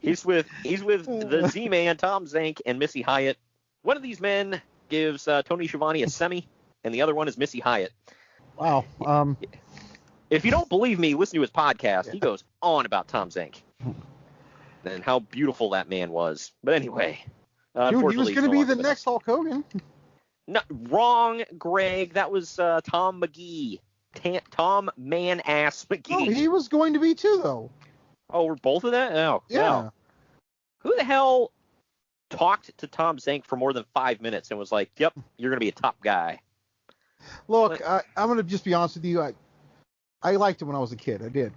He's with the Z-Man, Tom Zenk, and Missy Hyatt. One of these men gives Tony Schiavone a semi, and the other one is Missy Hyatt. Wow. If you don't believe me, listen to his podcast. He goes on about Tom Zenk and how beautiful that man was. But anyway. Dude, he was going to be the next Hulk Hogan. No, wrong, Greg. That was Tom McGee. Tom Man-Ass McGee. No, he was going to be too, though. Oh, we're both of that? Oh, yeah. Wow. Who the hell talked to Tom Zank for more than 5 minutes and was like, "Yep, you're going to be a top guy." Look, I'm going to just be honest with you. I liked him when I was a kid. I did.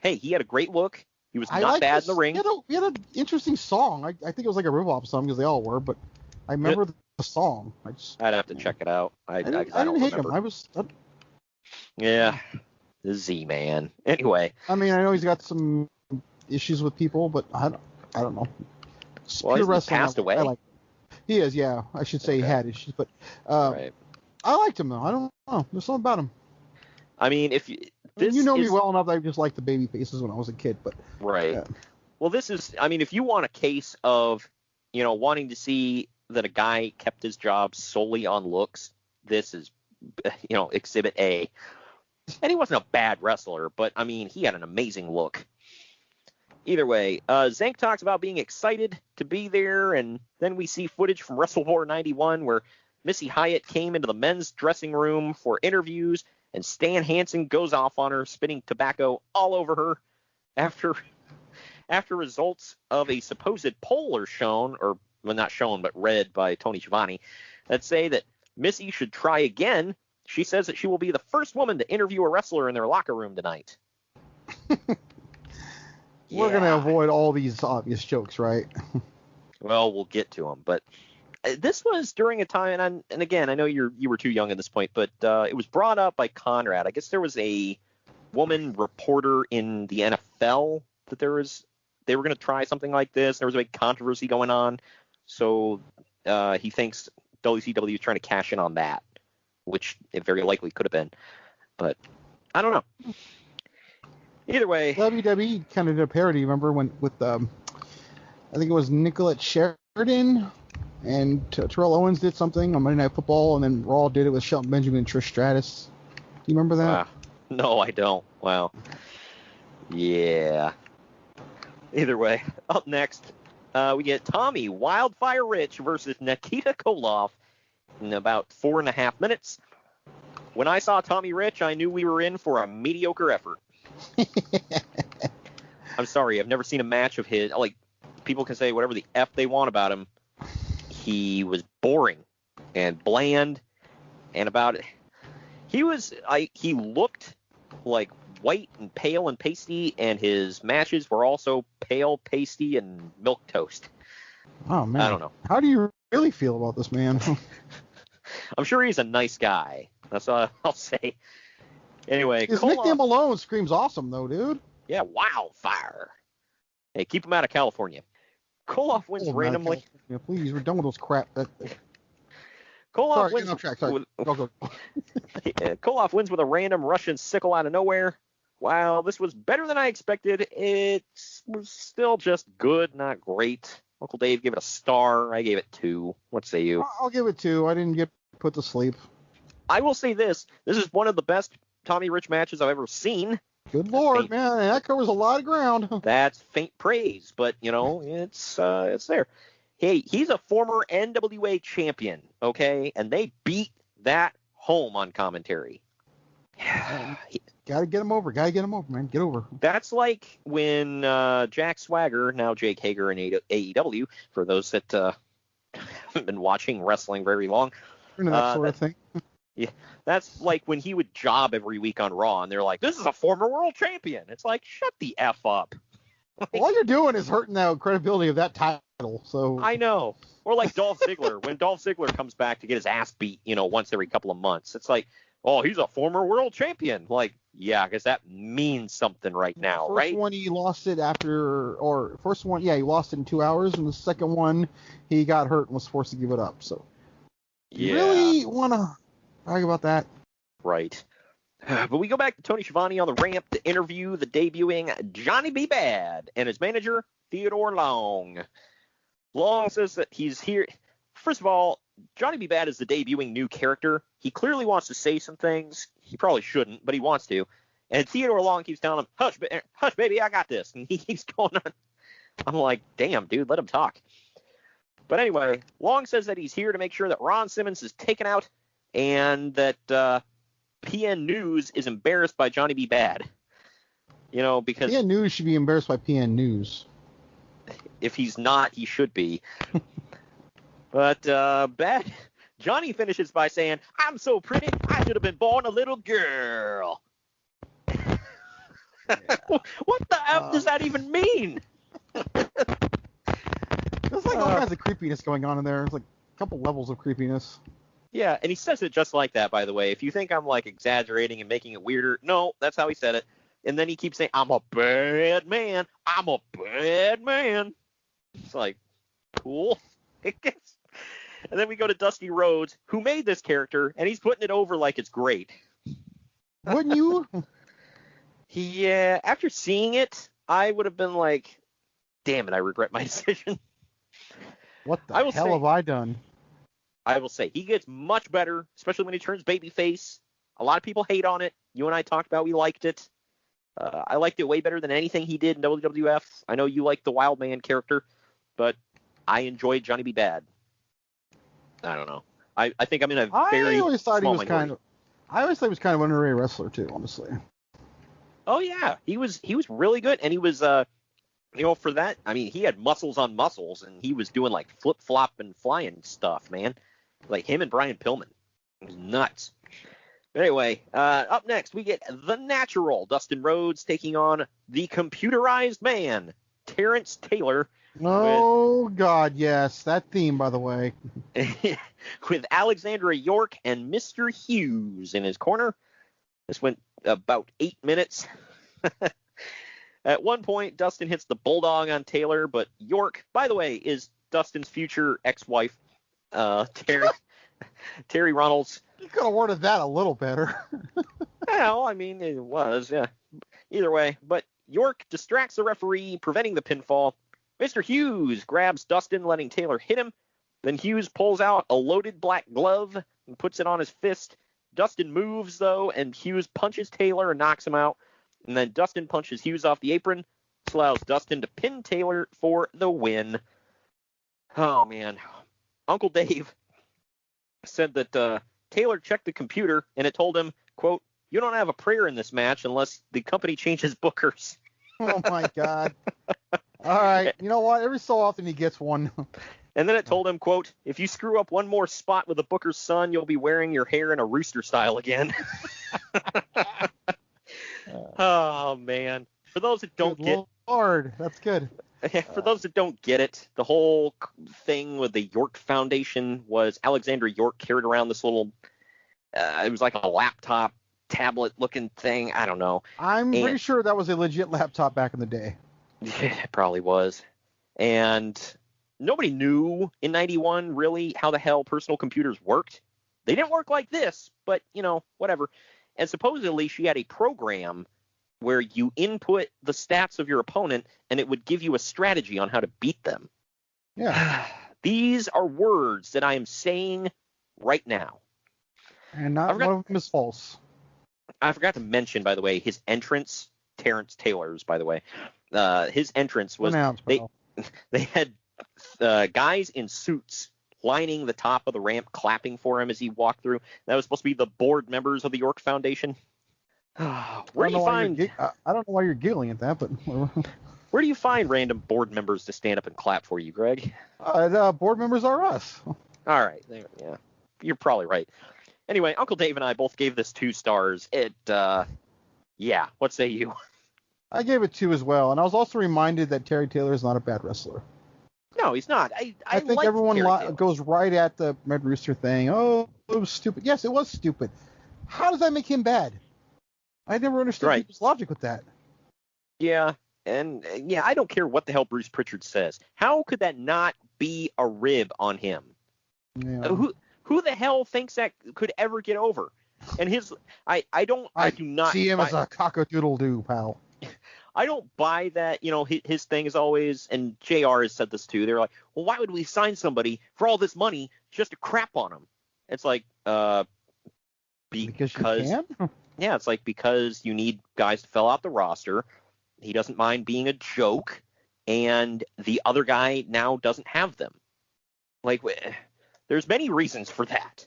Hey, he had a great look. He was not bad in the ring. He had an interesting song. I think it was like a rip-off song because they all were, but I remember the song. I'd have to check it out. I didn't don't hate remember. him. Yeah, the Z-Man. Anyway. I mean, I know he's got some issues with people, but I don't know. Well, he's passed away. He is, yeah. I should say he had issues, but I liked him though. I don't know. There's something about him. I mean, you know me well enough that I just liked the baby faces when I was a kid, but right. Yeah. Well, this is. I mean, if you want a case of, wanting to see that a guy kept his job solely on looks, this is, Exhibit A. And he wasn't a bad wrestler, but I mean, he had an amazing look. Either way, Zank talks about being excited to be there, and then we see footage from WrestleWar 91 where Missy Hyatt came into the men's dressing room for interviews, and Stan Hansen goes off on her, spitting tobacco all over her. After results of a supposed poll are shown, or well, not shown, but read by Tony Schiavone, that say that Missy should try again, she says that she will be the first woman to interview a wrestler in their locker room tonight. We're going to avoid all these obvious jokes, right? Well, we'll get to them, but this was during a time, and again, I know you were too young at this point, but it was brought up by Conrad. I guess there was a woman reporter in the NFL that they were going to try something like this. There was a big controversy going on, so he thinks WCW is trying to cash in on that, which it very likely could have been, but I don't know. Either way, WWE kind of did a parody. Remember with I think it was Nicolette Sheridan and Terrell Owens did something on Monday Night Football, and then Raw did it with Shelton Benjamin and Trish Stratus. Do you remember that? No, I don't. Wow. Yeah. Either way, up next, we get Tommy Wildfire Rich versus Nikita Koloff in about 4.5 minutes. When I saw Tommy Rich, I knew we were in for a mediocre effort. I'm sorry, I've never seen a match of his. Like, people can say whatever the F they want about him. He was boring and bland, and about it, he looked like white and pale and pasty, and his matches were also pale, pasty, and milk toast. Oh man, I don't know. How do you really feel about this man? I'm sure he's a nice guy. That's all I'll say. Anyway, his nickname alone screams awesome, though, dude. Yeah, Wildfire. Hey, keep him out of California. Koloff wins randomly. Yeah, please, we're done with those crap. Koloff wins. Sorry. Go. Koloff wins with a random Russian sickle out of nowhere. Wow, this was better than I expected. It was still just good, not great. Uncle Dave gave it a star. I gave it 2. What say you? I'll give it 2. I didn't get put to sleep. I will say this. This is one of the best Tommy Rich matches I've ever seen. Good Lord, man. That covers a lot of ground. That's faint praise, but, it's there. Hey, he's a former NWA champion, okay? And they beat that home on commentary. Gotta get him over, man. Get over. That's like when Jack Swagger, now Jake Hager in AEW, for those that haven't been watching wrestling very long. That sort of thing. Yeah, that's like when he would job every week on Raw, and they're like, this is a former world champion. It's like, shut the F up. All you're doing is hurting the credibility of that title. So I know. Or like Dolph Ziggler. When Dolph Ziggler comes back to get his ass beat, once every couple of months, it's like, oh, he's a former world champion. Like, yeah, because that means something right now, right? First one he lost it he lost it in 2 hours, and the second one he got hurt and was forced to give it up. So you really want to talk about that? Right. But we go back to Tony Schiavone on the ramp to interview the debuting Johnny B. Bad and his manager, Theodore Long. Long says that he's here. First of all, Johnny B. Bad is the debuting new character. He clearly wants to say some things. He probably shouldn't, but he wants to. And Theodore Long keeps telling him, hush, baby, I got this. And he keeps going on. I'm like, damn, dude, let him talk. But anyway, Long says that he's here to make sure that Ron Simmons is taken out and that PN News is embarrassed by Johnny B. Bad. Because PN News should be embarrassed by PN News. If he's not, he should be. But Johnny finishes by saying, "I'm so pretty, I should have been born a little girl." What the F does that even mean? There's like all kinds of creepiness going on in there. There's like a couple levels of creepiness. Yeah, and he says it just like that, by the way. If you think I'm like exaggerating and making it weirder, no, that's how he said it. And then he keeps saying, "I'm a bad man. I'm a bad man." It's like, cool. And then we go to Dusty Rhodes, who made this character, and he's putting it over like it's great. Wouldn't you? Yeah, after seeing it, I would have been like, damn it, I regret my decision. What the hell have I done? I will say, he gets much better, especially when he turns babyface. A lot of people hate on it. You and I talked about we liked it. I liked it way better than anything he did in WWF. I know you like the Wild Man character, but I enjoyed Johnny B. Bad. I don't know. I think I'm in a very I always thought he was minority. I always thought he was kind of an underrated wrestler too, honestly. Oh yeah, he was really good, and he was for that, I mean, he had muscles on muscles, and he was doing like flip flop and flying stuff, man. Like him and Brian Pillman. It was nuts. But anyway, up next we get the Natural, Dustin Rhodes taking on the computerized man, Terrence Taylor. Oh God, yes, that theme, by the way. With Alexandra York and Mr. Hughes in his corner. This went about 8 minutes. At one point, Dustin hits the Bulldog on Taylor, but York, by the way, is Dustin's future ex-wife, Terry Runnels. You could have worded that a little better. Well, I mean, it was, yeah. Either way, but York distracts the referee, preventing the pinfall. Mr. Hughes grabs Dustin, letting Taylor hit him. Then Hughes pulls out a loaded black glove and puts it on his fist. Dustin moves, though, and Hughes punches Taylor and knocks him out. And then Dustin punches Hughes off the apron. This allows Dustin to pin Taylor for the win. Oh, man. Uncle Dave said that Taylor checked the computer, and it told him, quote, "You don't have a prayer in this match unless the company changes bookers." Oh, my God. All right. You know what? Every so often he gets one. And then it told him, quote, "If you screw up one more spot with the booker's son, you'll be wearing your hair in a rooster style again." Oh, man. For those that don't get Lord, that's good. For those that don't get it, the whole thing with the York Foundation was Alexandra York carried around this little, it was like a laptop tablet-looking thing. I don't know. I'm pretty sure that was a legit laptop back in the day. Yeah, it probably was. And nobody knew in 91 really how the hell personal computers worked. They didn't work like this, but, whatever. And supposedly she had a program where you input the stats of your opponent and it would give you a strategy on how to beat them. Yeah. These are words that I am saying right now. And not one of them is false. I forgot to mention, by the way, his entrance, Terrence Taylor's, by the way. His entrance was they had guys in suits lining the top of the ramp, clapping for him as he walked through. That was supposed to be the board members of the York Foundation. Where do you find? I don't know why you're giggling at that, but where do you find random board members to stand up and clap for you, Greg? Board members are us. All right, yeah, you're probably right. Anyway, Uncle Dave and I both gave this 2 stars. Yeah, what say you? I gave it 2 as well, and I was also reminded that Terry Taylor is not a bad wrestler. No, he's not. I think everyone goes right at the Red Rooster thing. Oh, it was stupid. Yes, it was stupid. How does that make him bad? I never understood people's logic with that. Yeah, and I don't care what the hell Bruce Pritchard says. How could that not be a rib on him? Yeah. Who the hell thinks that could ever get over? And I do not see him as a cock-a-doodle-doo, pal. I don't buy that. His thing is always, and JR has said this too. They're like, well, why would we sign somebody for all this money just to crap on him? It's like, because you can? Yeah, it's like because you need guys to fill out the roster. He doesn't mind being a joke, and the other guy now doesn't have them. Like, there's many reasons for that,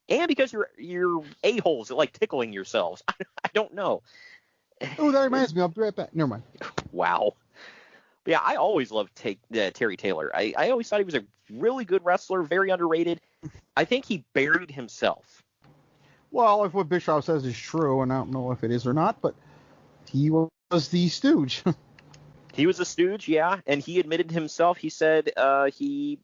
and because you're a-holes that like tickling yourselves. I don't know. Oh, that reminds me. I'll be right back. Never mind. Wow. But yeah, I always loved Terry Taylor. I always thought he was a really good wrestler, very underrated. I think he buried himself. Well, if what Bischoff says is true, and I don't know if it is or not, but he was the stooge. He was a stooge, yeah, and he admitted himself. He said he,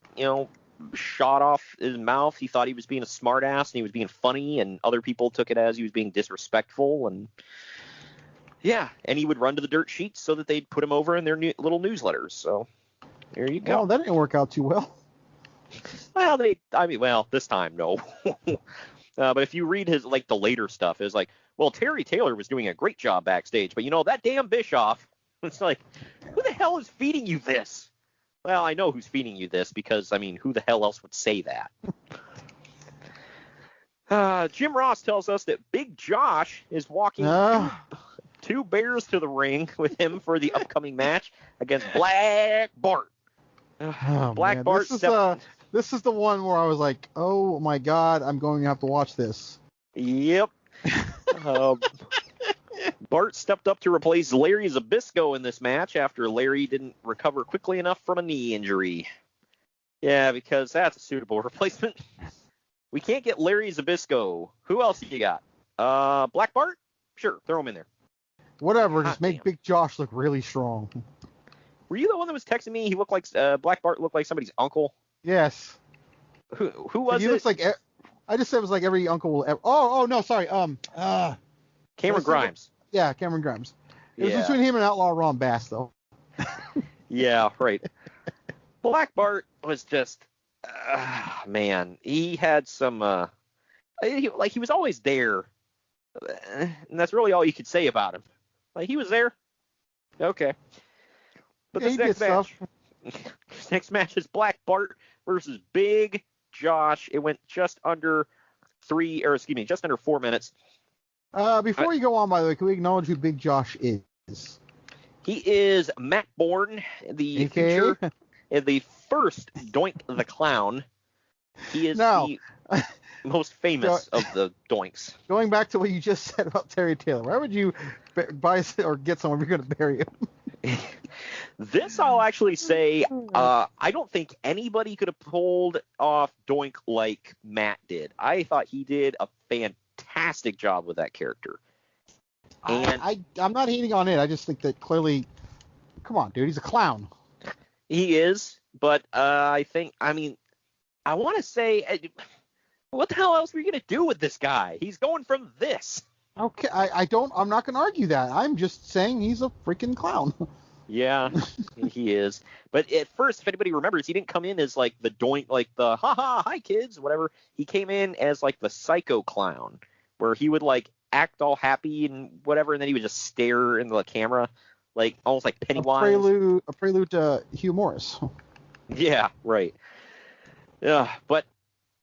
shot off his mouth. He thought he was being a smartass and he was being funny, and other people took it as he was being disrespectful. And yeah, and he would run to the dirt sheets so that they'd put him over in their little newsletters. So there you go. Well, that didn't work out too well. Well, this time, no. But if you read his, the later stuff, it's like, well, Terry Taylor was doing a great job backstage, but that damn Bischoff, it's like, who the hell is feeding you this? Well, I know who's feeding you this because, who the hell else would say that? Jim Ross tells us that Big Josh is walking two bears to the ring with him for the upcoming match against Black Bart. Black Bart. This is the one where I was like, oh my God, I'm going to have to watch this. Yep. Bart stepped up to replace Larry Zbyszko in this match after Larry didn't recover quickly enough from a knee injury. Yeah, because that's a suitable replacement. We can't get Larry Zbyszko. Who else you got? Black Bart? Sure, throw him in there. Whatever, just make Big Josh look really strong. Were you the one that was texting me? He looked like Black Bart looked like somebody's uncle. Yes. Who was it? He looks like. I just said it was like every uncle will ever. Oh no, sorry. Cameron Grimes. Yeah, Cameron Grimes. It was between him and Outlaw Ron Bass, though. Yeah, right. Black Bart was just, man, he had some, he was always there, and that's really all you could say about him. He was there. Okay. But this next match is Black Bart versus Big Josh. It went just under 4 minutes. Before you go on, by the way, can we acknowledge who Big Josh is? He is Matt Bourne, the first Doink the Clown. He is the most famous of the Doinks. Going back to what you just said about Terry Taylor, why would you buy or get someone if you're going to bury him? This I'll actually say, I don't think anybody could have pulled off Doink like Matt did. I thought he did a fantastic job with that character. And I'm not hating on it. I just think that clearly, come on, dude, he's a clown. He is, but I want to say, what the hell else are you going to do with this guy? He's going from this. Okay, I'm not going to argue that. I'm just saying he's a freaking clown. Yeah, he is. But at first, if anybody remembers, he didn't come in as the Doink, the haha, hi kids, whatever. He came in as the psycho clown, where he would act all happy and whatever, and then he would just stare into the camera, almost like Pennywise. A prelude to Hugh Morris. Yeah, right. Yeah, but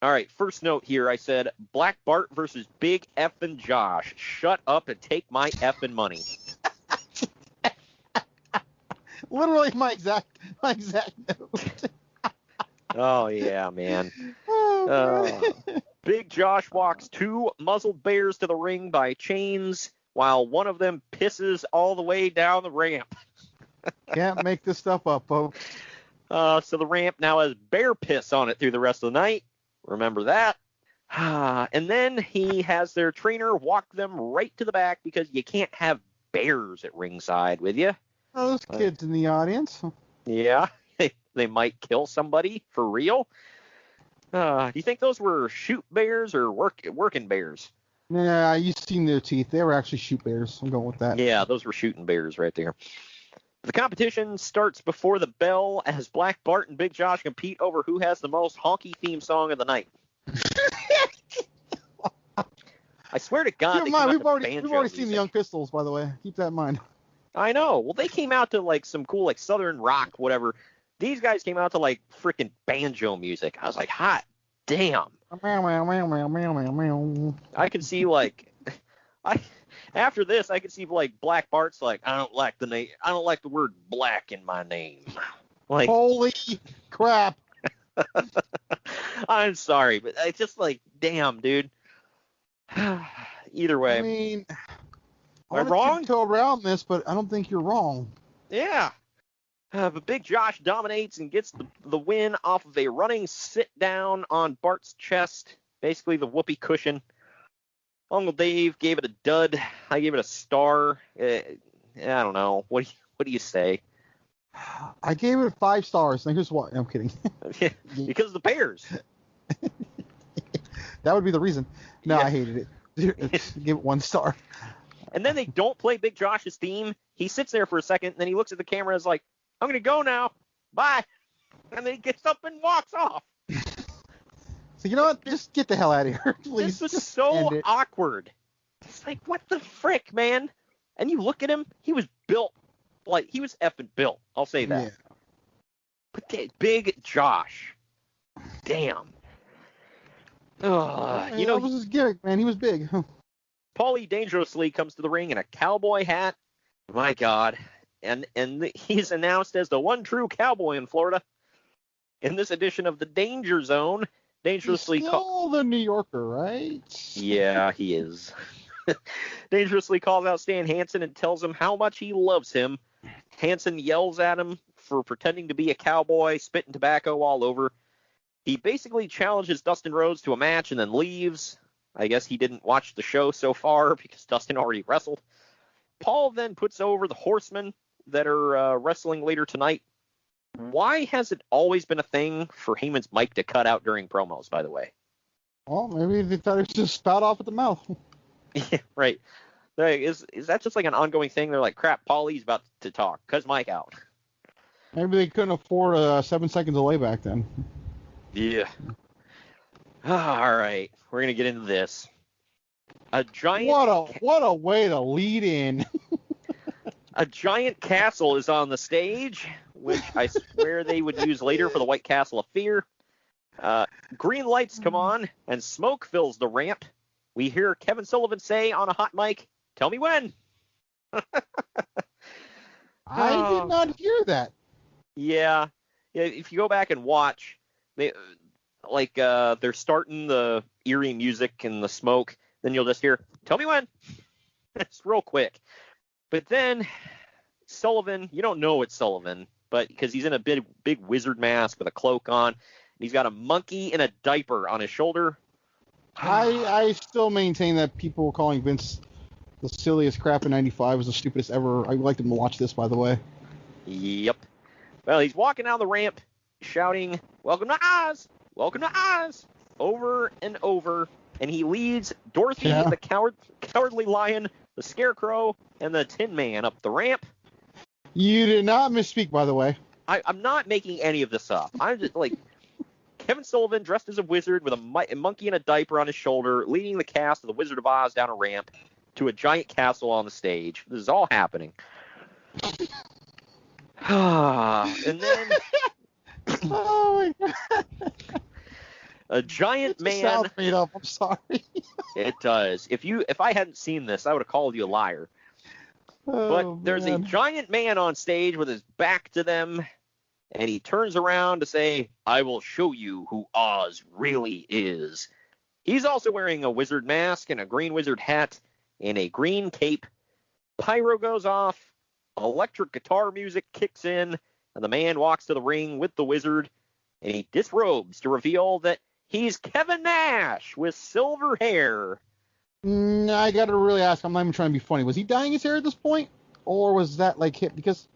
all right. First note here, I said Black Bart versus Big Effin' Josh. Shut up and take my effing money. Literally my exact note. Oh yeah, man. Oh, Big Josh walks two muzzled bears to the ring by chains, while one of them pisses all the way down the ramp. Can't make this stuff up, folks. So the ramp now has bear piss on it through the rest of the night. Remember that. And then he has their trainer walk them right to the back because you can't have bears at ringside with you. Oh, those kids in the audience. Yeah, they might kill somebody for real. Do you think those were shoot bears or working bears? Yeah, you've seen their teeth. They were actually shoot bears. I'm going with that. Yeah, those were shooting bears right there. The competition starts before the bell as Black Bart and Big Josh compete over who has the most honky theme song of the night. I swear to God, we've already seen the Young Pistols, by the way. Keep that in mind. I know. Well, they came out to some cool southern rock, whatever. These guys came out to freaking banjo music. I was like, hot damn. I could see after this, I could see Black Bart's I don't like the name. I don't like the word black in my name. Holy crap. I'm sorry, but it's just damn, dude. Either way. I mean, am I wrong? To around this, but I don't think you're wrong. Yeah. But Big Josh dominates and gets the win off of a running sit down on Bart's chest, basically the whoopee cushion. Uncle Dave gave it a dud. I gave it a star. I don't know. What do you say? I gave it 5 stars. And here's why. I'm kidding. Because of the Bears. That would be the reason. No, Yeah. I hated it. Give it 1 star. And then they don't play Big Josh's theme. He sits there for a second, and then he looks at the camera and is like, I'm going to go now. Bye. And then he gets up and walks off. So you know what? Just get the hell out of here, please. This was Just so end it. awkward. It's like, what the frick, man? And you look at him, he was built. Like, he was effing built. I'll say that. Yeah. But Big Josh. Damn. You know, that was his gimmick, man. He was big. Paulie dangerously comes to the ring in a cowboy hat. My God. And he's announced as the one true cowboy in Florida. In this edition of the Danger Zone, dangerously He's still the New Yorker, right? Yeah, he is. Dangerously calls out Stan Hansen and tells him how much he loves him. Hansen yells at him for pretending to be a cowboy, spitting tobacco all over. He basically challenges Dustin Rhodes to a match and then leaves. I guess he didn't watch the show so far because Dustin already wrestled. Paul then puts over the Horsemen that are wrestling later tonight. Why has it always been a thing for Heyman's mic to cut out during promos, by the way? Well, maybe they thought it was just spout off at the mouth. Yeah, right. Is that just like an ongoing thing? They're like, crap, Paulie's about to talk. Cuz mic out. Maybe they couldn't afford a 7-second delay back then. Yeah. All right. We're going to get into this. A giant... What a way to lead in. A giant castle is on the stage, which I swear they would use later for the White Castle of Fear. Green lights come on, and smoke fills the ramp. We hear Kevin Sullivan say on a hot mic, "Tell me when." I did not hear that. Yeah. If you go back and watch, they're starting the eerie music and the smoke, then you'll just hear, "Tell me when." It's real quick. But then Sullivan, you don't know it's Sullivan, but because he's in a big wizard mask with a cloak on, and he's got a monkey in a diaper on his shoulder. I still maintain that people were calling Vince the silliest crap in '95 was the stupidest ever. I would like them to watch this, by the way. Yep. Well, he's walking down the ramp shouting, "Welcome to Oz! Welcome to Oz!" over and over, and he leads Dorothy, the cowardly lion, the Scarecrow, and the Tin Man up the ramp. You did not misspeak, by the way. I'm not making any of this up. I'm just like Kevin Sullivan dressed as a wizard with a monkey in a diaper on his shoulder, leading the cast of the Wizard of Oz down a ramp to a giant castle on the stage. This is all happening. And then oh my God. A giant man. Sounds made up. I'm sorry. It does. If I hadn't seen this, I would have called you a liar. But there's a giant man on stage with his back to them, and he turns around to say, "I will show you who Oz really is." He's also wearing a wizard mask and a green wizard hat and a green cape. Pyro goes off, electric guitar music kicks in, and the man walks to the ring with the wizard, and he disrobes to reveal that he's Kevin Nash with silver hair. I got to really ask. I'm not even trying to be funny. Was he dyeing his hair at this point? Or was that like him? Because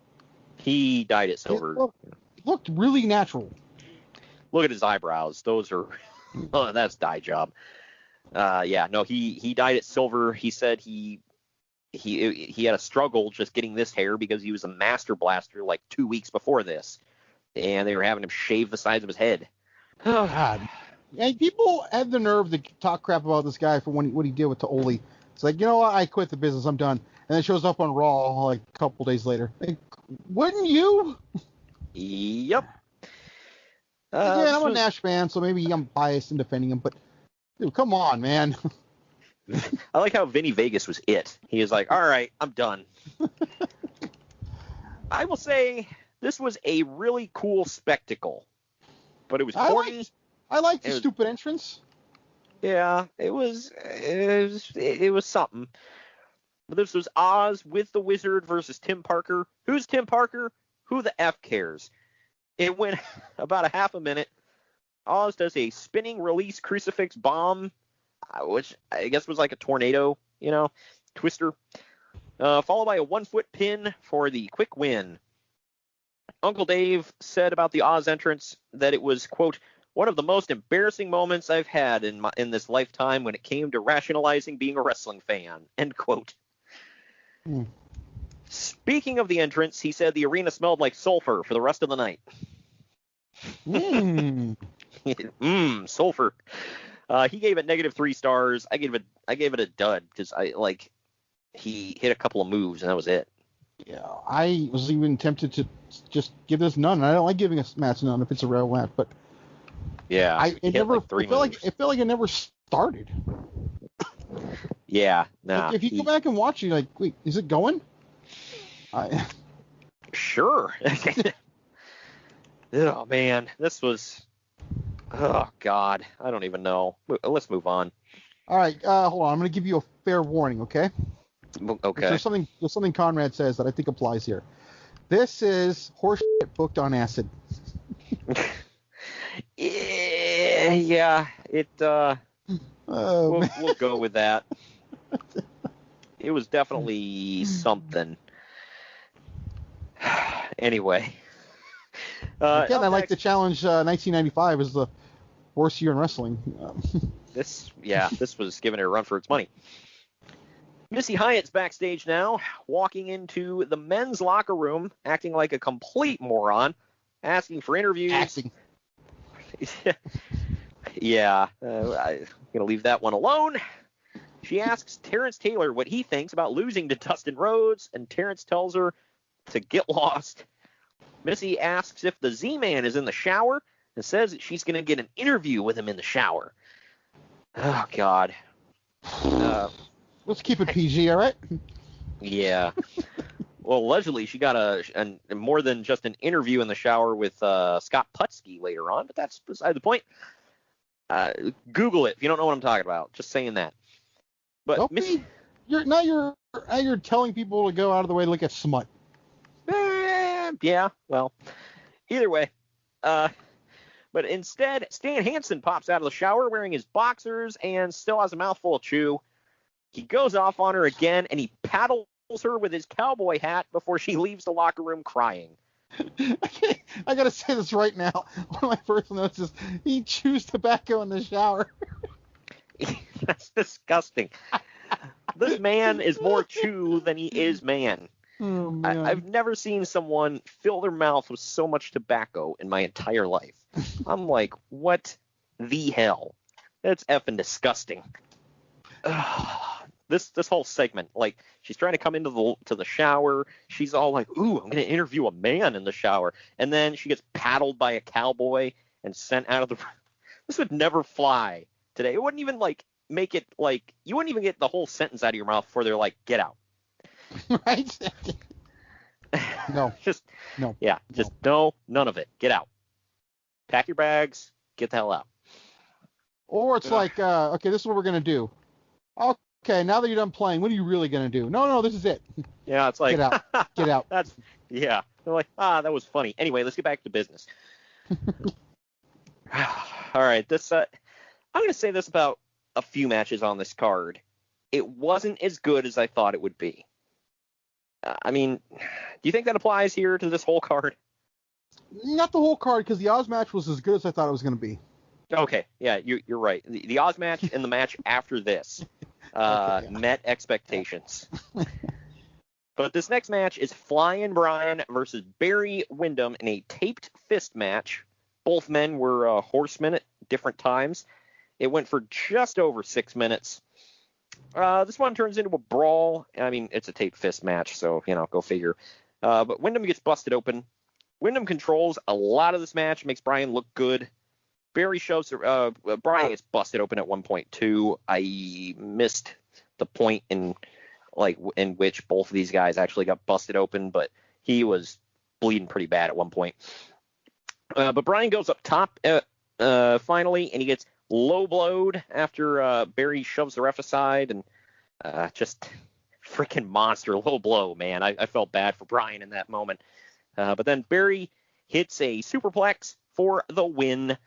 he dyed it silver. It looked really natural. Look at his eyebrows. Those are... Oh, that's dye job. He dyed it silver. He said he had a struggle just getting this hair because he was a master blaster like 2 weeks before this. And they were having him shave the sides of his head. Oh, God. And people have the nerve to talk crap about this guy for what he did with Taoli. It's like, you know what? I quit the business. I'm done. And then shows up on Raw like a couple days later. Like, wouldn't you? Yep. Again, I'm a Nash fan, so maybe I'm biased in defending him. But, dude, come on, man. I like how Vinny Vegas was it. He was like, all right, I'm done. I will say this was a really cool spectacle. But it was corny. I liked the stupid entrance. Yeah, it was something. But this was Oz with the Wizard versus Tim Parker. Who's Tim Parker? Who the F cares? It went about a half a minute. Oz does a spinning release crucifix bomb, which I guess was like a tornado, twister, followed by a 1-foot pin for the quick win. Uncle Dave said about the Oz entrance that it was, quote, one of the most embarrassing moments I've had in this lifetime when it came to rationalizing being a wrestling fan, end quote. Speaking of the entrance, he said the arena smelled like sulfur for the rest of the night. Sulfur. He gave it -3 stars. I gave it a dud because he hit a couple of moves and that was it. Yeah, I was even tempted to just give this none. I don't like giving a match none if it's a real match, but yeah, it felt like it never started. Yeah, nah. If you go back and watch it, you're like, wait, is it going? Sure. Oh man, this was. Oh God, I don't even know. Let's move on. All right, hold on. I'm going to give you a fair warning, okay? Okay. There's something Conrad says that I think applies here. This is horseshit booked on acid. Yeah, it. We'll go with that. It was definitely something. Anyway. Again, I like to challenge 1995 as the worst year in wrestling. This was giving it a run for its money. Missy Hyatt's backstage now, walking into the men's locker room, acting like a complete moron, asking for interviews. Acting. Yeah, I'm going to leave that one alone. She asks Terrence Taylor what he thinks about losing to Dustin Rhodes, and Terrence tells her to get lost. Missy asks if the Z-Man is in the shower and says that she's going to get an interview with him in the shower. Oh, God. Let's keep it PG, all right? Yeah. Well, allegedly, she got a more than just an interview in the shower with Scott Putski later on, but that's beside the point. Google it if you don't know what I'm talking about. Just saying that. But Missy, you're telling people to go out of the way to look at smut. Yeah, well, either way. But instead, Stan Hansen pops out of the shower wearing his boxers and still has a mouthful of chew. He goes off on her again, and he paddles her with his cowboy hat before she leaves the locker room crying. I got to say this right now. One of my first notes is he chews tobacco in the shower. That's disgusting. This man is more chew than he is man. Oh, man. I've never seen someone fill their mouth with so much tobacco in my entire life. I'm like, what the hell? That's effing disgusting. This whole segment, like, she's trying to come into the shower. She's all like, ooh, I'm going to interview a man in the shower. And then she gets paddled by a cowboy and sent out of the room. This would never fly today. It wouldn't even, make it, you wouldn't even get the whole sentence out of your mouth before they're like, get out. Right? No. No. Yeah, just no, none of it. Get out. Pack your bags. Get the hell out. Or it's like, okay, this is what we're going to do. Okay, now that you're done playing, what are you really going to do? No, this is it. Yeah, it's like, get out. Get out. Yeah. They're like, that was funny. Anyway, let's get back to business. All right, I'm going to say this about a few matches on this card. It wasn't as good as I thought it would be. I mean, do you think that applies here to this whole card? Not the whole card, because the Oz match was as good as I thought it was going to be. Okay, yeah, you're right. The Oz match and the match after this met expectations. But this next match is Flying Brian versus Barry Windham in a taped fist match. Both men were horsemen at different times. It went for just over 6 minutes. This one turns into a brawl. I mean, it's a taped fist match, so, go figure. But Windham gets busted open. Windham controls a lot of this match, makes Brian look good. Barry shows Brian gets busted open at one point too. I missed the point in which both of these guys actually got busted open, but he was bleeding pretty bad at one point. But Brian goes up top finally, and he gets low blowed after Barry shoves the ref aside, and just freaking monster low blow, man. I felt bad for Brian in that moment. But then Barry hits a superplex for the win.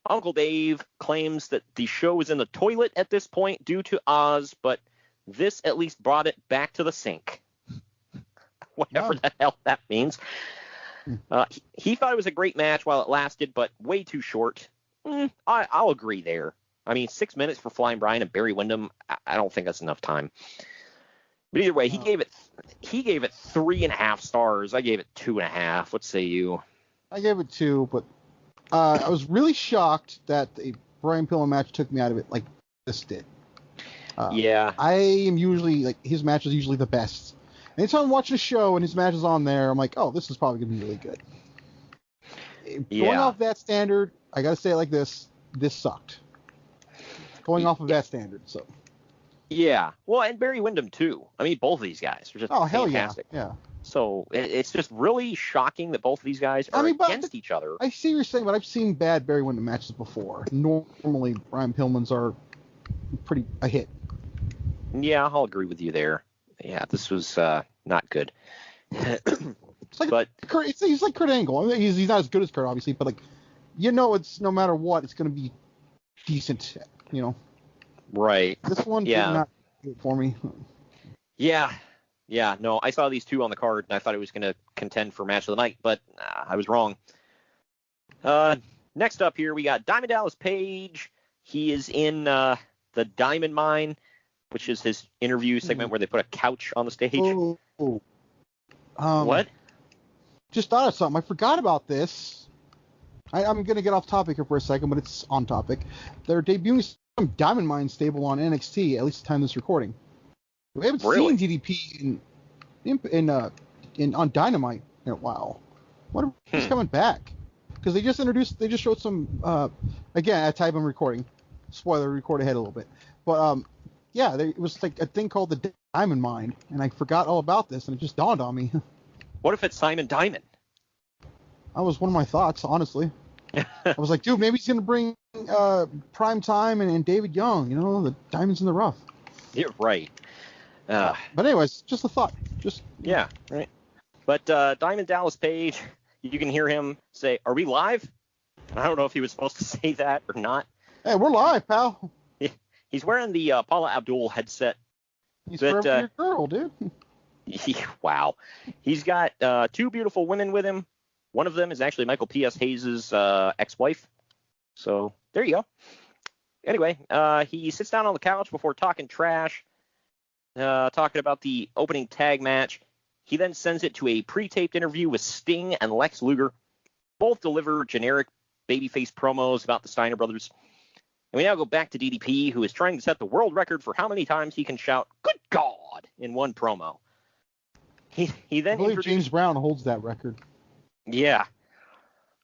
Uncle Dave claims that the show is in the toilet at this point due to Oz, but this at least brought it back to the sink. Whatever the hell that means. He thought it was a great match while it lasted, but way too short. I'll agree there. I mean, 6 minutes for Flying Brian and Barry Windham, I don't think that's enough time. But either way, he gave it 3.5 stars. I gave it 2.5. What say you? I gave it 2, but I was really shocked that the Brian Pillman match took me out of it like this did. Yeah. I am usually, like, his match is usually the best. Anytime I'm watching a show and his match is on there, I'm like, oh, this is probably going to be really good. Going off that standard, I got to say it like this sucked. Going off of that standard, so. Yeah. Well, and Barry Windham, too. I mean, both of these guys are just fantastic. Yeah. So it's just really shocking that both of these guys are against each other. I see what you're saying, but I've seen bad Barry Windham matches before. Normally, Brian Pillman's are pretty a hit. Yeah, I'll agree with you there. Yeah, this was not good. It's like he's like Kurt Angle. I mean, he's not as good as Kurt, obviously, but like, it's no matter what, it's going to be decent, Right. This one did not do it for me. Yeah. Yeah, no, I saw these two on the card, and I thought it was going to contend for match of the night, but I was wrong. Next up here, we got Diamond Dallas Page. He is in the Diamond Mine, which is his interview segment where they put a couch on the stage. What? Just thought of something. I forgot about this. I'm going to get off topic here for a second, but it's on topic. They're debuting some Diamond Mine stable on NXT, at least the time of this recording. We haven't seen DDP on Dynamite in a while. What if he's coming back? Because they just showed some, again, at time I'm recording. Spoiler, record ahead a little bit. But, it was like a thing called the Diamond Mine, and I forgot all about this, and it just dawned on me. What if it's Simon Diamond? That was one of my thoughts, honestly. I was like, dude, maybe he's going to bring Prime Time and David Young, the diamonds in the rough. You're right. But anyways, just a thought. Yeah, right. But Diamond Dallas Page, you can hear him say, "Are we live?" I don't know if he was supposed to say that or not. Hey, we're live, pal. He's wearing the Paula Abdul headset. He's forever your girl, dude. Wow. He's got 2 beautiful women with him. One of them is actually Michael P.S. Hayes' ex-wife. So there you go. Anyway, he sits down on the couch before talking trash. Talking about the opening tag match. He then sends it to a pre-taped interview with Sting and Lex Luger. Both deliver generic babyface promos about the Steiner brothers. And we now go back to DDP, who is trying to set the world record for how many times he can shout, "Good God!" in one promo. He then I believe James Brown holds that record. Yeah.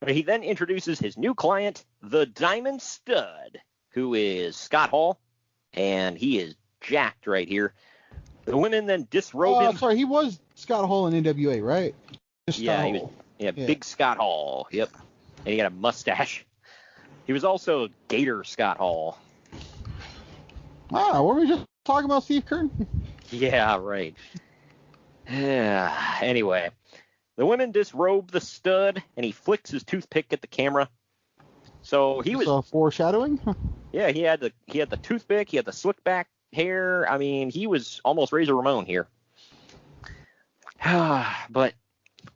He then introduces his new client, the Diamond Stud, who is Scott Hall, and he is jacked right here. The women then disrobe him. Sorry, he was Scott Hall in NWA, right? Big Scott Hall. Yep. And he had a mustache. He was also Gator Scott Hall. Wow, were we just talking about Steve Curtin? Yeah, right. Anyway, the women disrobe the Stud, and he flicks his toothpick at the camera. So he was foreshadowing. Yeah, he had the toothpick, he had the slick back hair. I mean, he was almost Razor Ramon here. But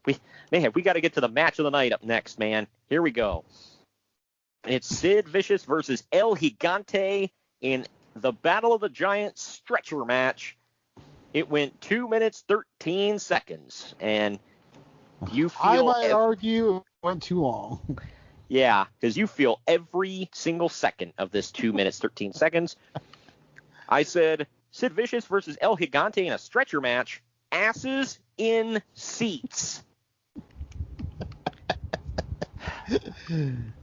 we got to get to the match of the night up next, man. Here we go. It's Sid Vicious versus El Gigante in the Battle of the Giants stretcher match. It went 2 minutes, 13 seconds, and you feel... I might argue it went too long. Yeah, because you feel every single second of this 2 minutes, 13 seconds. I said, Sid Vicious versus El Gigante in a stretcher match, asses in seats.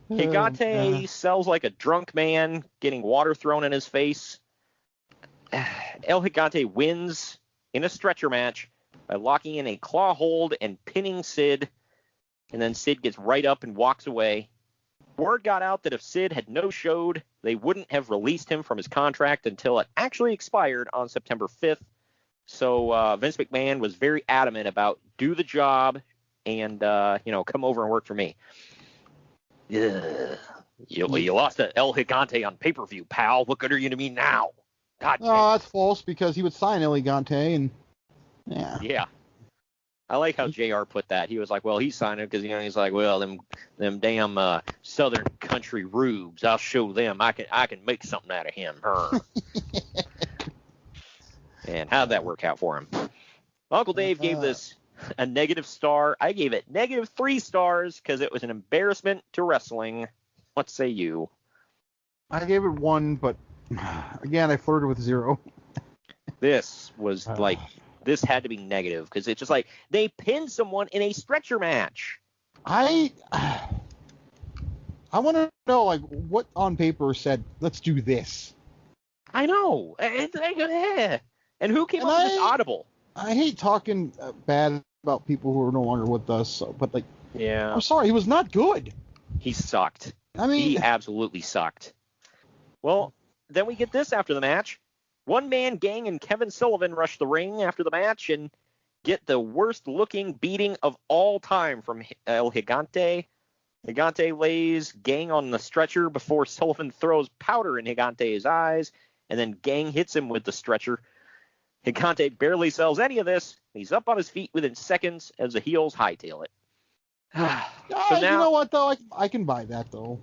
Gigante sells like a drunk man getting water thrown in his face. El Gigante wins in a stretcher match by locking in a claw hold and pinning Sid, and then Sid gets right up and walks away. Word got out that if Sid had no-showed, they wouldn't have released him from his contract until it actually expired on September 5th. So Vince McMahon was very adamant about do the job and come over and work for me. Ugh. You lost to El Gigante on pay-per-view, pal. What good are you to me now? God. No, that's false because he would sign El Gigante, and yeah. Yeah. I like how JR put that. He was like, well, he's signing because he's like, well, them damn Southern country rubes. I'll show them I can make something out of him. And how'd that work out for him? Uncle Dave gave this a negative star. I gave it -3 stars because it was an embarrassment to wrestling. What say you? I gave it 1, but again, I flirted with 0. This was this had to be negative because it's just like they pinned someone in a stretcher match. I want to know what on paper said, let's do this. I know. And who came up with this audible? I hate talking bad about people who are no longer with us, but yeah. I'm sorry, he was not good. He sucked. I mean, he absolutely sucked. Well, then we get this after the match. One Man Gang and Kevin Sullivan rush the ring after the match and get the worst-looking beating of all time from El Gigante. Gigante lays Gang on the stretcher before Sullivan throws powder in Gigante's eyes, and then Gang hits him with the stretcher. Gigante barely sells any of this. He's up on his feet within seconds as the heels hightail it. So now, you know what, though? I can buy that, though.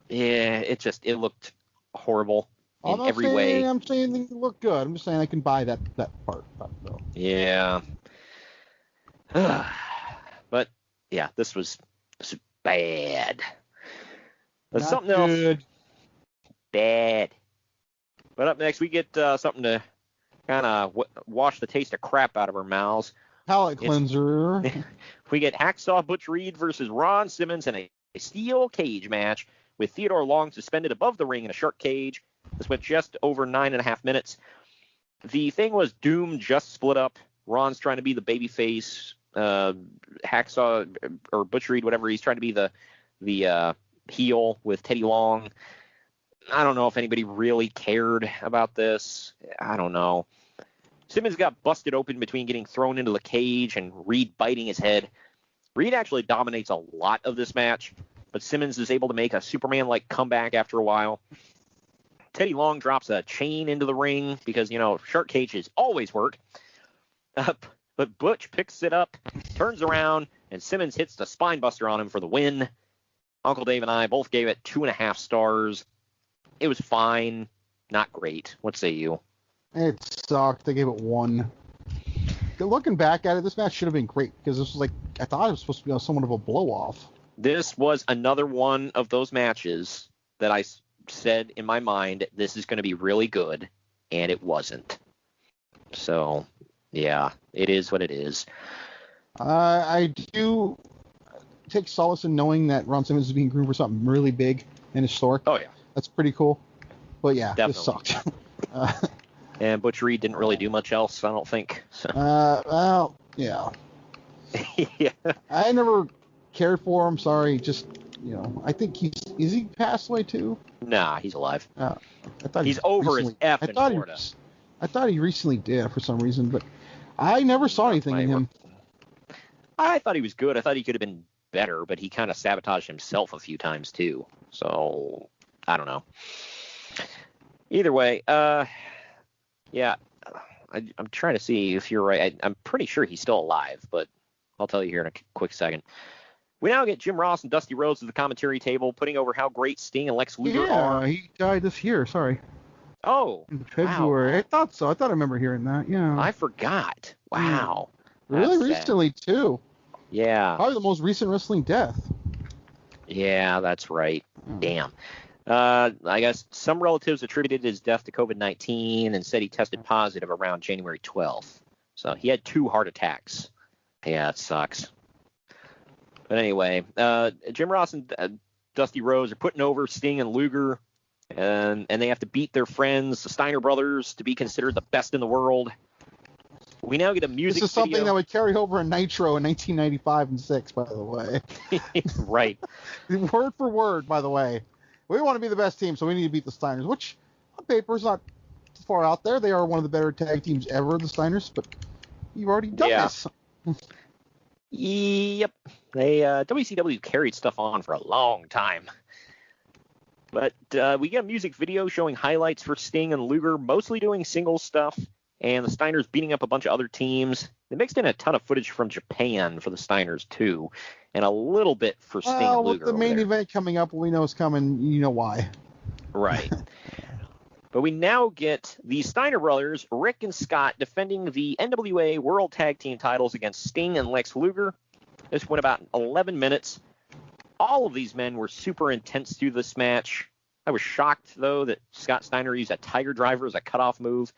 Yeah, it looked horrible. In every way. I'm saying it looked good. I'm just saying I can buy that part, though. Yeah. But yeah, this was bad. There's something else. Bad. But up next, we get something to kind of wash the taste of crap out of our mouths. Palate cleanser. We get Hacksaw Butch Reed versus Ron Simmons in a steel cage match with Theodore Long suspended above the ring in a shark cage. This went just over 9.5 minutes. The thing was Doom just split up. Ron's trying to be the babyface. Hacksaw or Butch Reed, whatever, he's trying to be the heel with Teddy Long. I don't know if anybody really cared about this. I don't know. Simmons got busted open between getting thrown into the cage and Reed biting his head. Reed actually dominates a lot of this match, but Simmons is able to make a Superman-like comeback after a while. Teddy Long drops a chain into the ring because, shark cages always work. But Butch picks it up, turns around, and Simmons hits the spine buster on him for the win. Uncle Dave and I both gave it 2.5 stars. It was fine, not great. What say you? It sucked. I gave it 1. Looking back at it, this match should have been great because this was I thought it was supposed to be somewhat of a blow-off. This was another one of those matches that I said in my mind, this is going to be really good, and it wasn't. So, yeah, it is what it is. I do take solace in knowing that Ron Simmons is being groomed for something really big and historic. Oh, yeah. That's pretty cool. But, yeah, Definitely. This sucked. And Butch Reed didn't really do much else, I don't think. So. Well, yeah. Yeah. I never cared for him. Sorry. Just, I think is he passed away too? Nah, he's alive. I thought he's over his F in Florida. I thought he recently did for some reason, but I never saw anything in him. I thought he was good. I thought he could have been better, but he kind of sabotaged himself a few times too. So, I don't know. Either way, yeah, I'm trying to see if you're right. I'm pretty sure he's still alive, but I'll tell you here in a quick second. We now get Jim Ross and Dusty Rhodes at the commentary table, putting over how great Sting and Lex Luger are. Yeah, he died this year. Sorry. Oh, in February. Wow. I thought so. I thought I remember hearing that. Yeah. I forgot. Wow. Really recently too. Yeah. Probably the most recent wrestling death. Yeah, that's right. Damn. I guess some relatives attributed his death to COVID-19 and said he tested positive around January 12th. So he had 2 heart attacks. Yeah, it sucks. But anyway, Jim Ross and Dusty Rhodes are putting over Sting and Luger, and they have to beat their friends, the Steiner brothers, to be considered the best in the world. We now get a music video. This is something that would carry over in Nitro in 1995 and 6, by the way. Right. Word for word, by the way. We want to be the best team, so we need to beat the Steiners, which on paper is not far out there. They are one of the better tag teams ever, the Steiners, but you've already done this. Yep. They WCW carried stuff on for a long time. But we get a music video showing highlights for Sting and Luger, mostly doing singles stuff, and the Steiners beating up a bunch of other teams. They mixed in a ton of footage from Japan for the Steiners, too, and a little bit for Sting and Luger. With the main event coming up, we know it's coming. You know why. Right. But we now get the Steiner brothers, Rick and Scott, defending the NWA World Tag Team titles against Sting and Lex Luger. This went about 11 minutes. All of these men were super intense through this match. I was shocked, though, that Scott Steiner used a Tiger Driver as a cutoff move.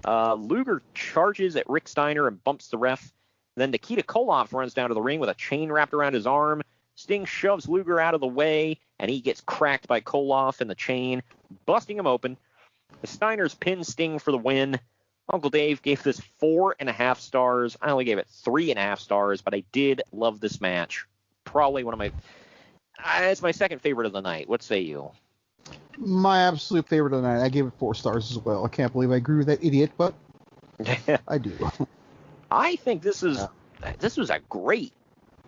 Luger charges at Rick Steiner and bumps the ref. Then Nikita Koloff runs down to the ring with a chain wrapped around his arm. Sting shoves Luger out of the way, and he gets cracked by Koloff in the chain, busting him open. The Steiners pin Sting for the win. Uncle Dave gave this 4.5 stars. I only gave it 3.5 stars, but I did love this match. Probably one of my... it's my second favorite of the night. What say you? My absolute favorite of the night. I gave it 4 stars as well. I can't believe I agree with that idiot, but I do. I think this was a great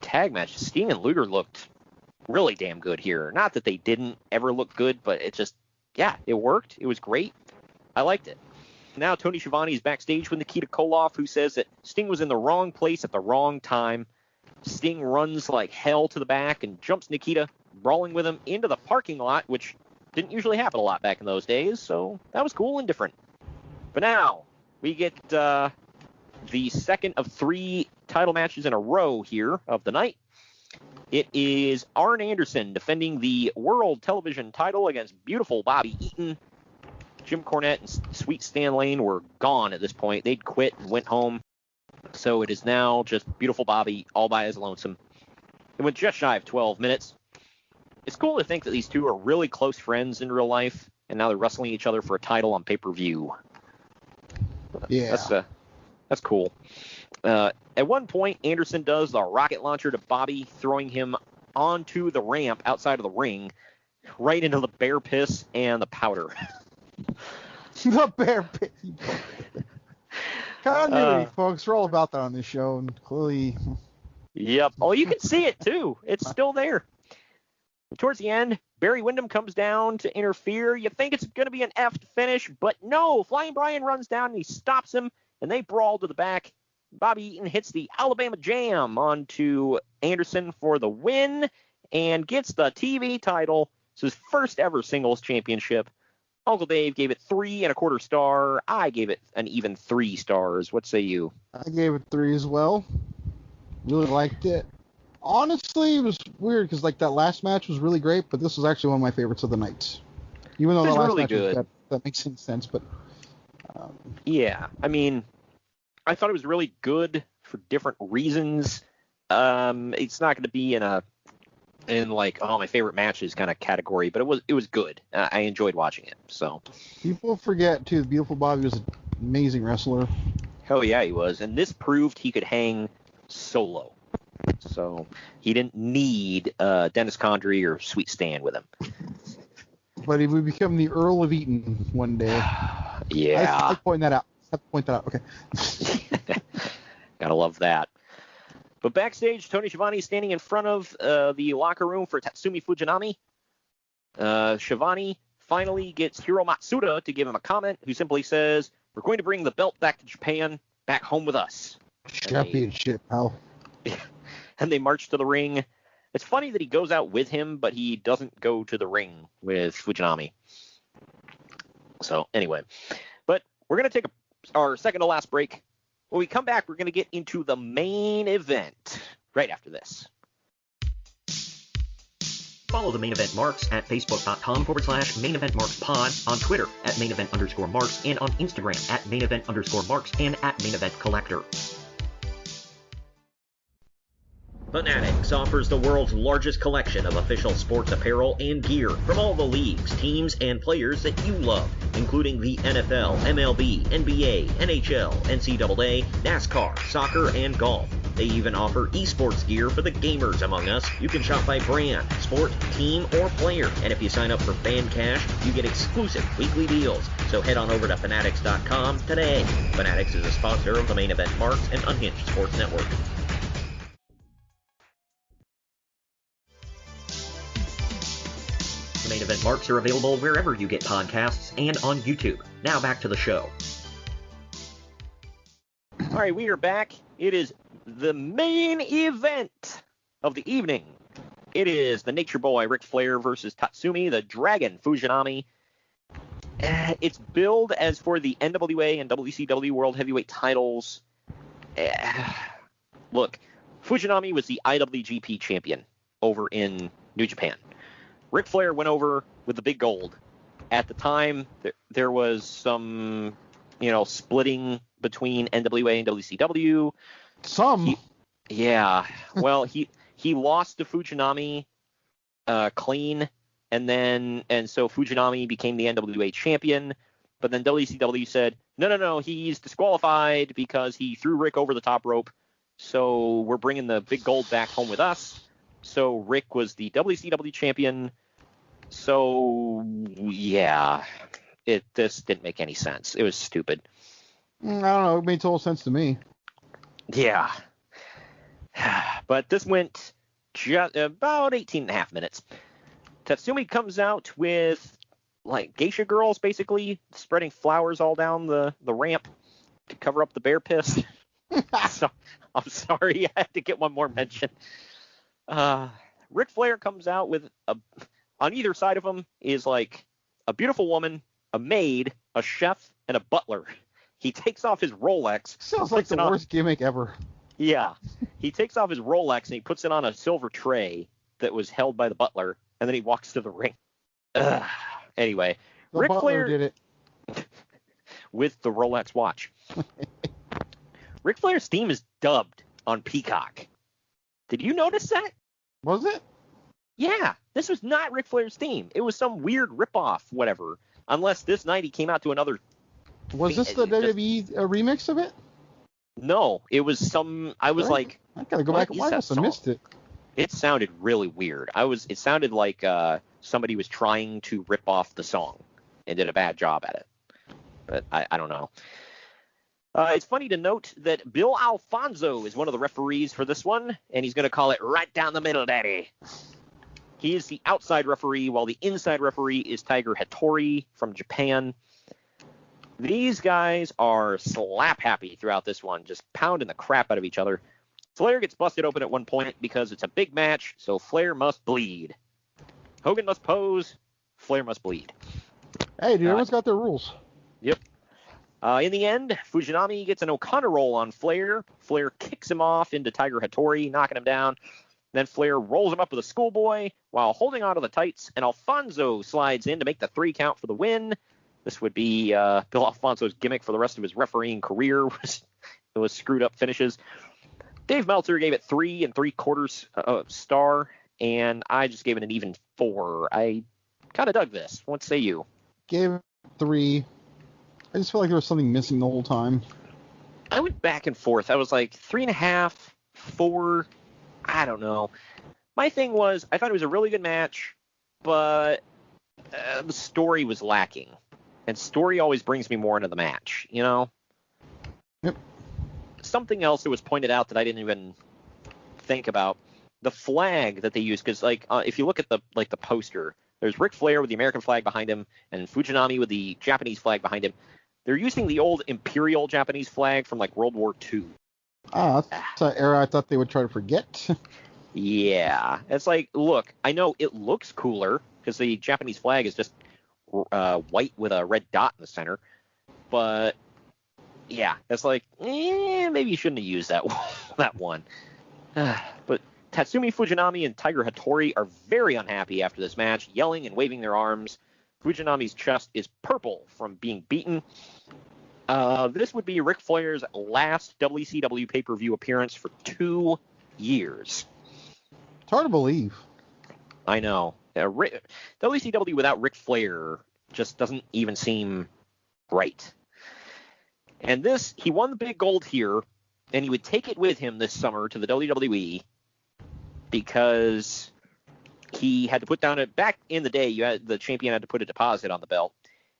tag match. Sting and Luger looked really damn good here. Not that they didn't ever look good, but it just, it worked. It was great. I liked it. Now Tony Schiavone is backstage with Nikita Koloff, who says that Sting was in the wrong place at the wrong time. Sting runs like hell to the back and jumps Nikita, brawling with him into the parking lot, which didn't usually happen a lot back in those days, so that was cool and different. But now we get the second of 3 title matches in a row here of the night. It is Arn Anderson defending the World Television title against beautiful Bobby Eaton. Jim Cornette and Sweet Stan Lane were gone at this point. They'd quit and went home. So it is now just beautiful Bobby all by his lonesome. It went just shy of 12 minutes. It's cool to think that these two are really close friends in real life, and now they're wrestling each other for a title on pay-per-view. Yeah. That's cool. At one point, Anderson does the rocket launcher to Bobby, throwing him onto the ramp outside of the ring, right into the bear piss and the powder. The bear piss. Continuity, folks. We're all about that on this show, and clearly... Yep. Oh, you can see it, too. It's still there. Towards the end, Barry Windham comes down to interfere. You think it's going to be an F finish, but no. Flying Brian runs down, and he stops him, and they brawl to the back. Bobby Eaton hits the Alabama Jam onto Anderson for the win and gets the TV title. It's his first ever singles championship. Uncle Dave gave it 3.25 stars. I gave it an even 3 stars. What say you? I gave it 3 as well. Really liked it. Honestly, it was weird because that last match was really great, but this was actually one of my favorites of the night. Even though the last really match good. was that makes some sense, but yeah, I mean, I thought it was really good for different reasons. It's not going to be in my favorite matches kind of category, but it was good. I enjoyed watching it. So people forget too, the beautiful Bobby was an amazing wrestler. Hell yeah, he was, and this proved he could hang solo. So he didn't need Dennis Condrey or Sweet Stan with him. But he would become the Earl of Eaton one day. Yeah. I have to point that out. Okay. Gotta love that. But backstage, Tony Schiavone is standing in front of the locker room for Tatsumi Fujinami. Schiavone finally gets Hiro Matsuda to give him a comment, who simply says, "We're going to bring the belt back to Japan, back home with us." Championship, pal. And they march to the ring. It's funny that he goes out with him, but he doesn't go to the ring with Fujinami. So anyway, but we're going to take our second to last break. When we come back, we're going to get into the main event right after this. Follow the Main Event Marks at facebook.com/Main Event Marks Pod, on Twitter at Main Event _Marks, and on Instagram at Main Event _Marks and at Main Event Collector. Fanatics offers the world's largest collection of official sports apparel and gear from all the leagues, teams, and players that you love, including the NFL, MLB, NBA, NHL, NCAA, NASCAR, soccer, and golf. They even offer esports gear for the gamers among us. You can shop by brand, sport, team, or player. And if you sign up for Fan Cash, you get exclusive weekly deals. So head on over to Fanatics.com today. Fanatics is a sponsor of the Main Event Marks and Unhinged Sports Network. The main event marks are available wherever you get podcasts and on YouTube. Now back to the show. All right, we are back. It is the main event of the evening. It is the Nature Boy Ric Flair versus Tatsumi, the Dragon Fujinami. It's billed as for the NWA and WCW World Heavyweight titles. Look, Fujinami was the IWGP champion over in New Japan. Ric Flair went over with the big gold. At the time, there was some, splitting between NWA and WCW. Well, he lost to Fujinami clean, and so Fujinami became the NWA champion. But then WCW said, no, he's disqualified because he threw Rick over the top rope. So we're bringing the big gold back home with us. So Rick was the WCW champion. So yeah, this didn't make any sense. It was stupid. I don't know. It made total sense to me. Yeah. But this went just about 18 and a half minutes. Tatsumi comes out with, geisha girls, basically, spreading flowers all down the ramp to cover up the bear piss. So, I'm sorry, I had to get one more mention. Ric Flair comes out with, on either side of him is, a beautiful woman, a maid, a chef, and a butler. He takes off his Rolex. Sounds like the worst gimmick ever. Yeah. He takes off his Rolex and he puts it on a silver tray that was held by the butler, and then he walks to the ring. Anyway, the Ric butler Flair did it with the Rolex watch. Ric Flair's theme is dubbed on Peacock. Did you notice that? Was it? Yeah, this was not Ric Flair's theme. It was some weird ripoff, whatever. Unless this night he came out to another. Was this the WWE remix of it? No, it was some. I was like, I gotta go back and watch this. I missed it. It sounded really weird. It sounded like somebody was trying to rip off the song and did a bad job at it. But I don't know. It's funny to note that Bill Alfonso is one of the referees for this one, and he's going to call it right down the middle, daddy. He is the outside referee, while the inside referee is Tiger Hattori from Japan. These guys are slap happy throughout this one, just pounding the crap out of each other. Flair gets busted open at one point because it's a big match, so Flair must bleed. Hogan must pose, Flair must bleed. Hey, dude, everyone's got their rules. Yep. In the end, Fujinami gets an O'Connor roll on Flair. Flair kicks him off into Tiger Hattori, knocking him down. Then Flair rolls him up with a schoolboy while holding onto the tights, and Alfonso slides in to make the 3 count for the win. This would be Bill Alfonso's gimmick for the rest of his refereeing career. It was screwed up finishes. Dave Meltzer gave it 3 3/4 star, and I just gave it an even 4. I kind of dug this. What say you? Gave it 3. I just felt like there was something missing the whole time. I went back and forth. I was like 3.5, 4. I don't know. My thing was, I thought it was a really good match, but the story was lacking. And story always brings me more into the match, Yep. Something else that was pointed out that I didn't even think about, the flag that they use, because if you look at the poster, there's Ric Flair with the American flag behind him and Fujinami with the Japanese flag behind him. They're using the old Imperial Japanese flag from World War II. That's an era I thought they would try to forget. Yeah. It's look, I know it looks cooler because the Japanese flag is just white with a red dot in the center. But, yeah, it's maybe you shouldn't have used that one. But Tatsumi Fujinami and Tiger Hattori are very unhappy after this match, yelling and waving their arms. Fujinami's chest is purple from being beaten. This would be Ric Flair's last WCW pay-per-view appearance for 2 years. It's hard to believe. I know. WCW without Ric Flair just doesn't even seem right. And he won the big gold here, and he would take it with him this summer to the WWE because he had to put down back in the day, the champion had to put a deposit on the belt.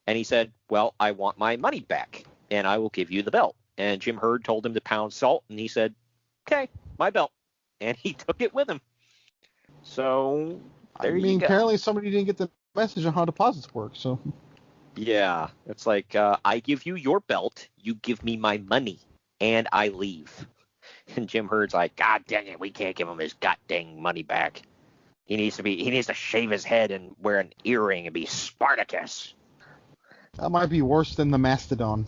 And he said, well, I want my money back, and I will give you the belt. And Jim Herd told him to pound salt, and he said, okay, my belt. And he took it with him. So, there you go. Apparently somebody didn't get the message on how deposits work. So Yeah, it's like I give you your belt, you give me my money, and I leave. And Jim Herd's like, God dang it, we can't give him his god dang money back. He needs to shave his head and wear an earring and be Spartacus. that might be worse than the Mastodon.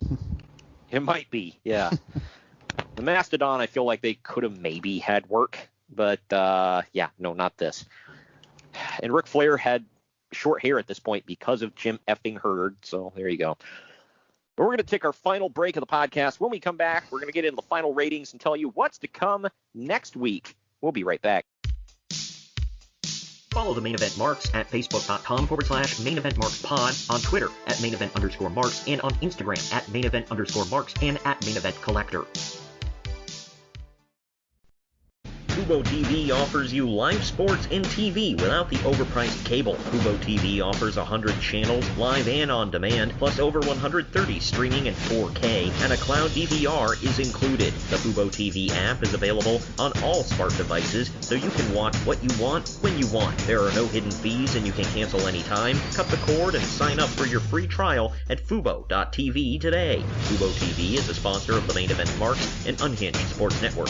It might be, yeah. The Mastodon, I feel like they could have maybe had work, but yeah, no, not this. And Ric Flair had short hair at this point because of Jim effing Herd, so there you go. But we're going to take our final break of the podcast. When we come back, we're going to get into the final ratings and tell you what's to come next week. We'll be right back. Follow the Main Event Marks at facebook.com/Main Event Marks Pod, on Twitter at Main Event _Marks, and on Instagram at Main Event _Marks and at Main Event Collector. Fubo TV offers you live sports and TV without the overpriced cable. Fubo TV offers 100 channels, live and on demand, plus over 130 streaming in 4K, and a cloud DVR is included. The Fubo TV app is available on all smart devices, so you can watch what you want when you want. There are no hidden fees and you can cancel anytime. Cut the cord and sign up for your free trial at Fubo.tv today. Fubo TV is a sponsor of the Main Event Marks and Unhinged Sports Network.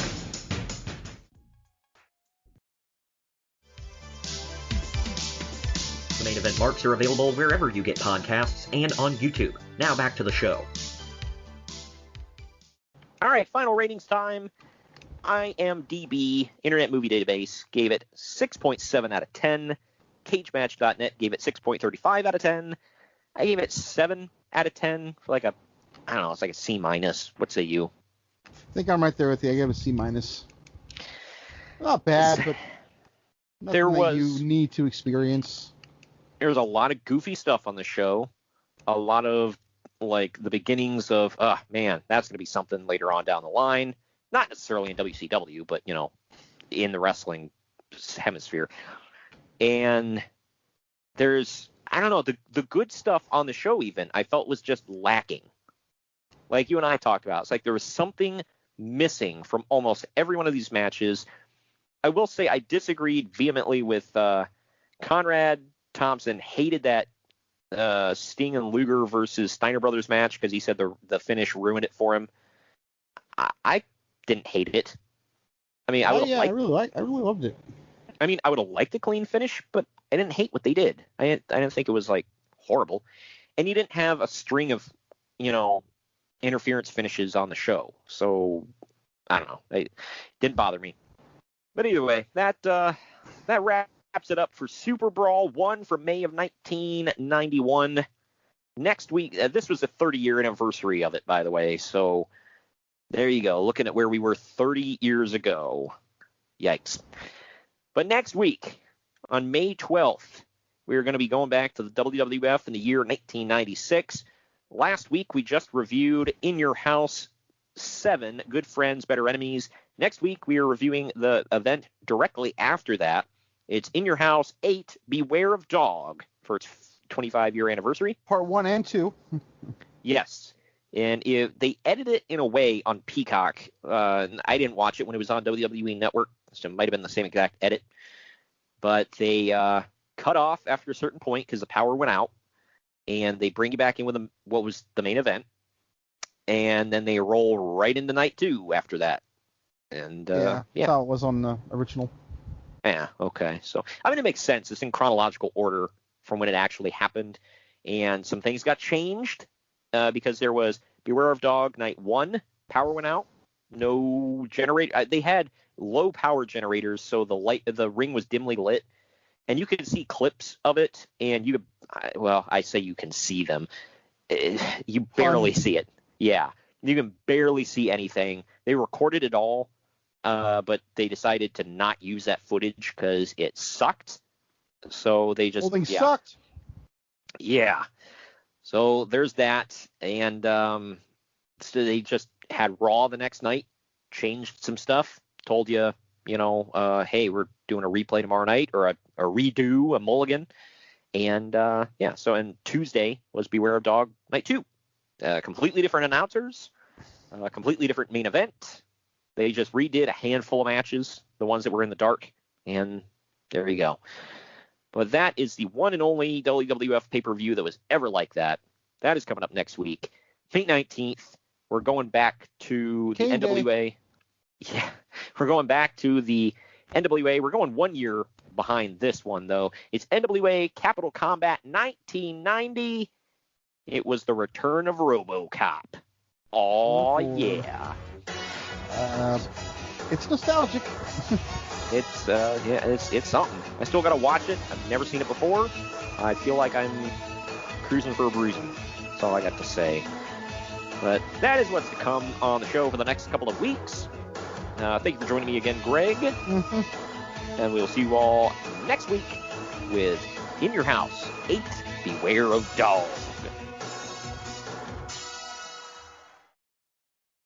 Main Event Marks are available wherever you get podcasts and on YouTube. Now back to the show. All right, final ratings time. IMDb, Internet Movie Database, gave it 6.7 out of 10. CageMatch.net gave it 6.35 out of 10. I gave it 7 out of 10 for like a, I don't know, it's like a C minus. What say you? I think I'm right there with you. I gave it a C minus. Not bad, but nothing that you need to experience. There's a lot of goofy stuff on the show. A lot of, like, the beginnings of, man, that's going to be something later on down the line. Not necessarily in WCW, but, you know, in the wrestling hemisphere. And there's, I don't know, the good stuff on the show even, I felt was just lacking. Like you and I talked about. It's like there was something missing from almost every one of these matches. I will say I disagreed vehemently with Conrad Thompson. Hated that Sting and Luger versus Steiner Brothers match because he said the finish ruined it for him. I didn't hate it. I mean, I really loved it. I mean, I would have liked a clean finish, but I didn't hate what they did. I didn't think it was like horrible. And you didn't have a string of, you know, interference finishes on the show. So I don't know. It didn't bother me. But either way, that wraps it up for Super Brawl 1 from May of 1991. Next week, this was the 30-year anniversary of it, by the way. So there you go, looking at where we were 30 years ago. Yikes. But next week, on May 12th, we're going to be going back to the WWF in the year 1996. Last week, we just reviewed In Your House 7, Good Friends, Better Enemies. Next week, we are reviewing the event directly after that. It's In Your House 8, Beware of Dog, for its 25-year anniversary. Part 1 and 2. Yes. And if they edited it in a way on Peacock. I didn't watch it when it was on WWE Network, so it might have been the same exact edit. But they cut off after a certain point because the power went out, and they bring you back in with what was the main event, and then they roll right into night 2 after that. And yeah. That's how it was on the original. Yeah, okay. So, I mean, it makes sense. It's in chronological order from when it actually happened, and some things got changed because there was Beware of Dog night 1, power went out, no generator. They had low power generators, so the ring was dimly lit, and you could see clips of it, and I say you can see them. You barely see it. Yeah, you can barely see anything. They recorded it all, but they decided to not use that footage because it sucked. So they just sucked. Yeah. So there's that, and so they just had Raw the next night, changed some stuff, told you, hey, we're doing a replay tomorrow night, or a redo, a mulligan, and and Tuesday was Beware of Dog night 2. Completely different announcers, completely different main event. They just redid a handful of matches, the ones that were in the dark, and there you go. But that is the one and only WWF pay-per-view that was ever like that. That is coming up next week. May 19th. We're going back to the NWA. Yeah, we're going back to the NWA. We're going 1 year behind this one, though. It's NWA Capital Combat 1990. It was the return of RoboCop. Oh, yeah. It's nostalgic. It's something. I still got to watch it. I've never seen it before. I feel like I'm cruising for a bruising. That's all I got to say. But that is what's to come on the show for the next couple of weeks. Thank you for joining me again, Greg. Mm-hmm. And we'll see you all next week with In Your House, 8 Beware of Dolls.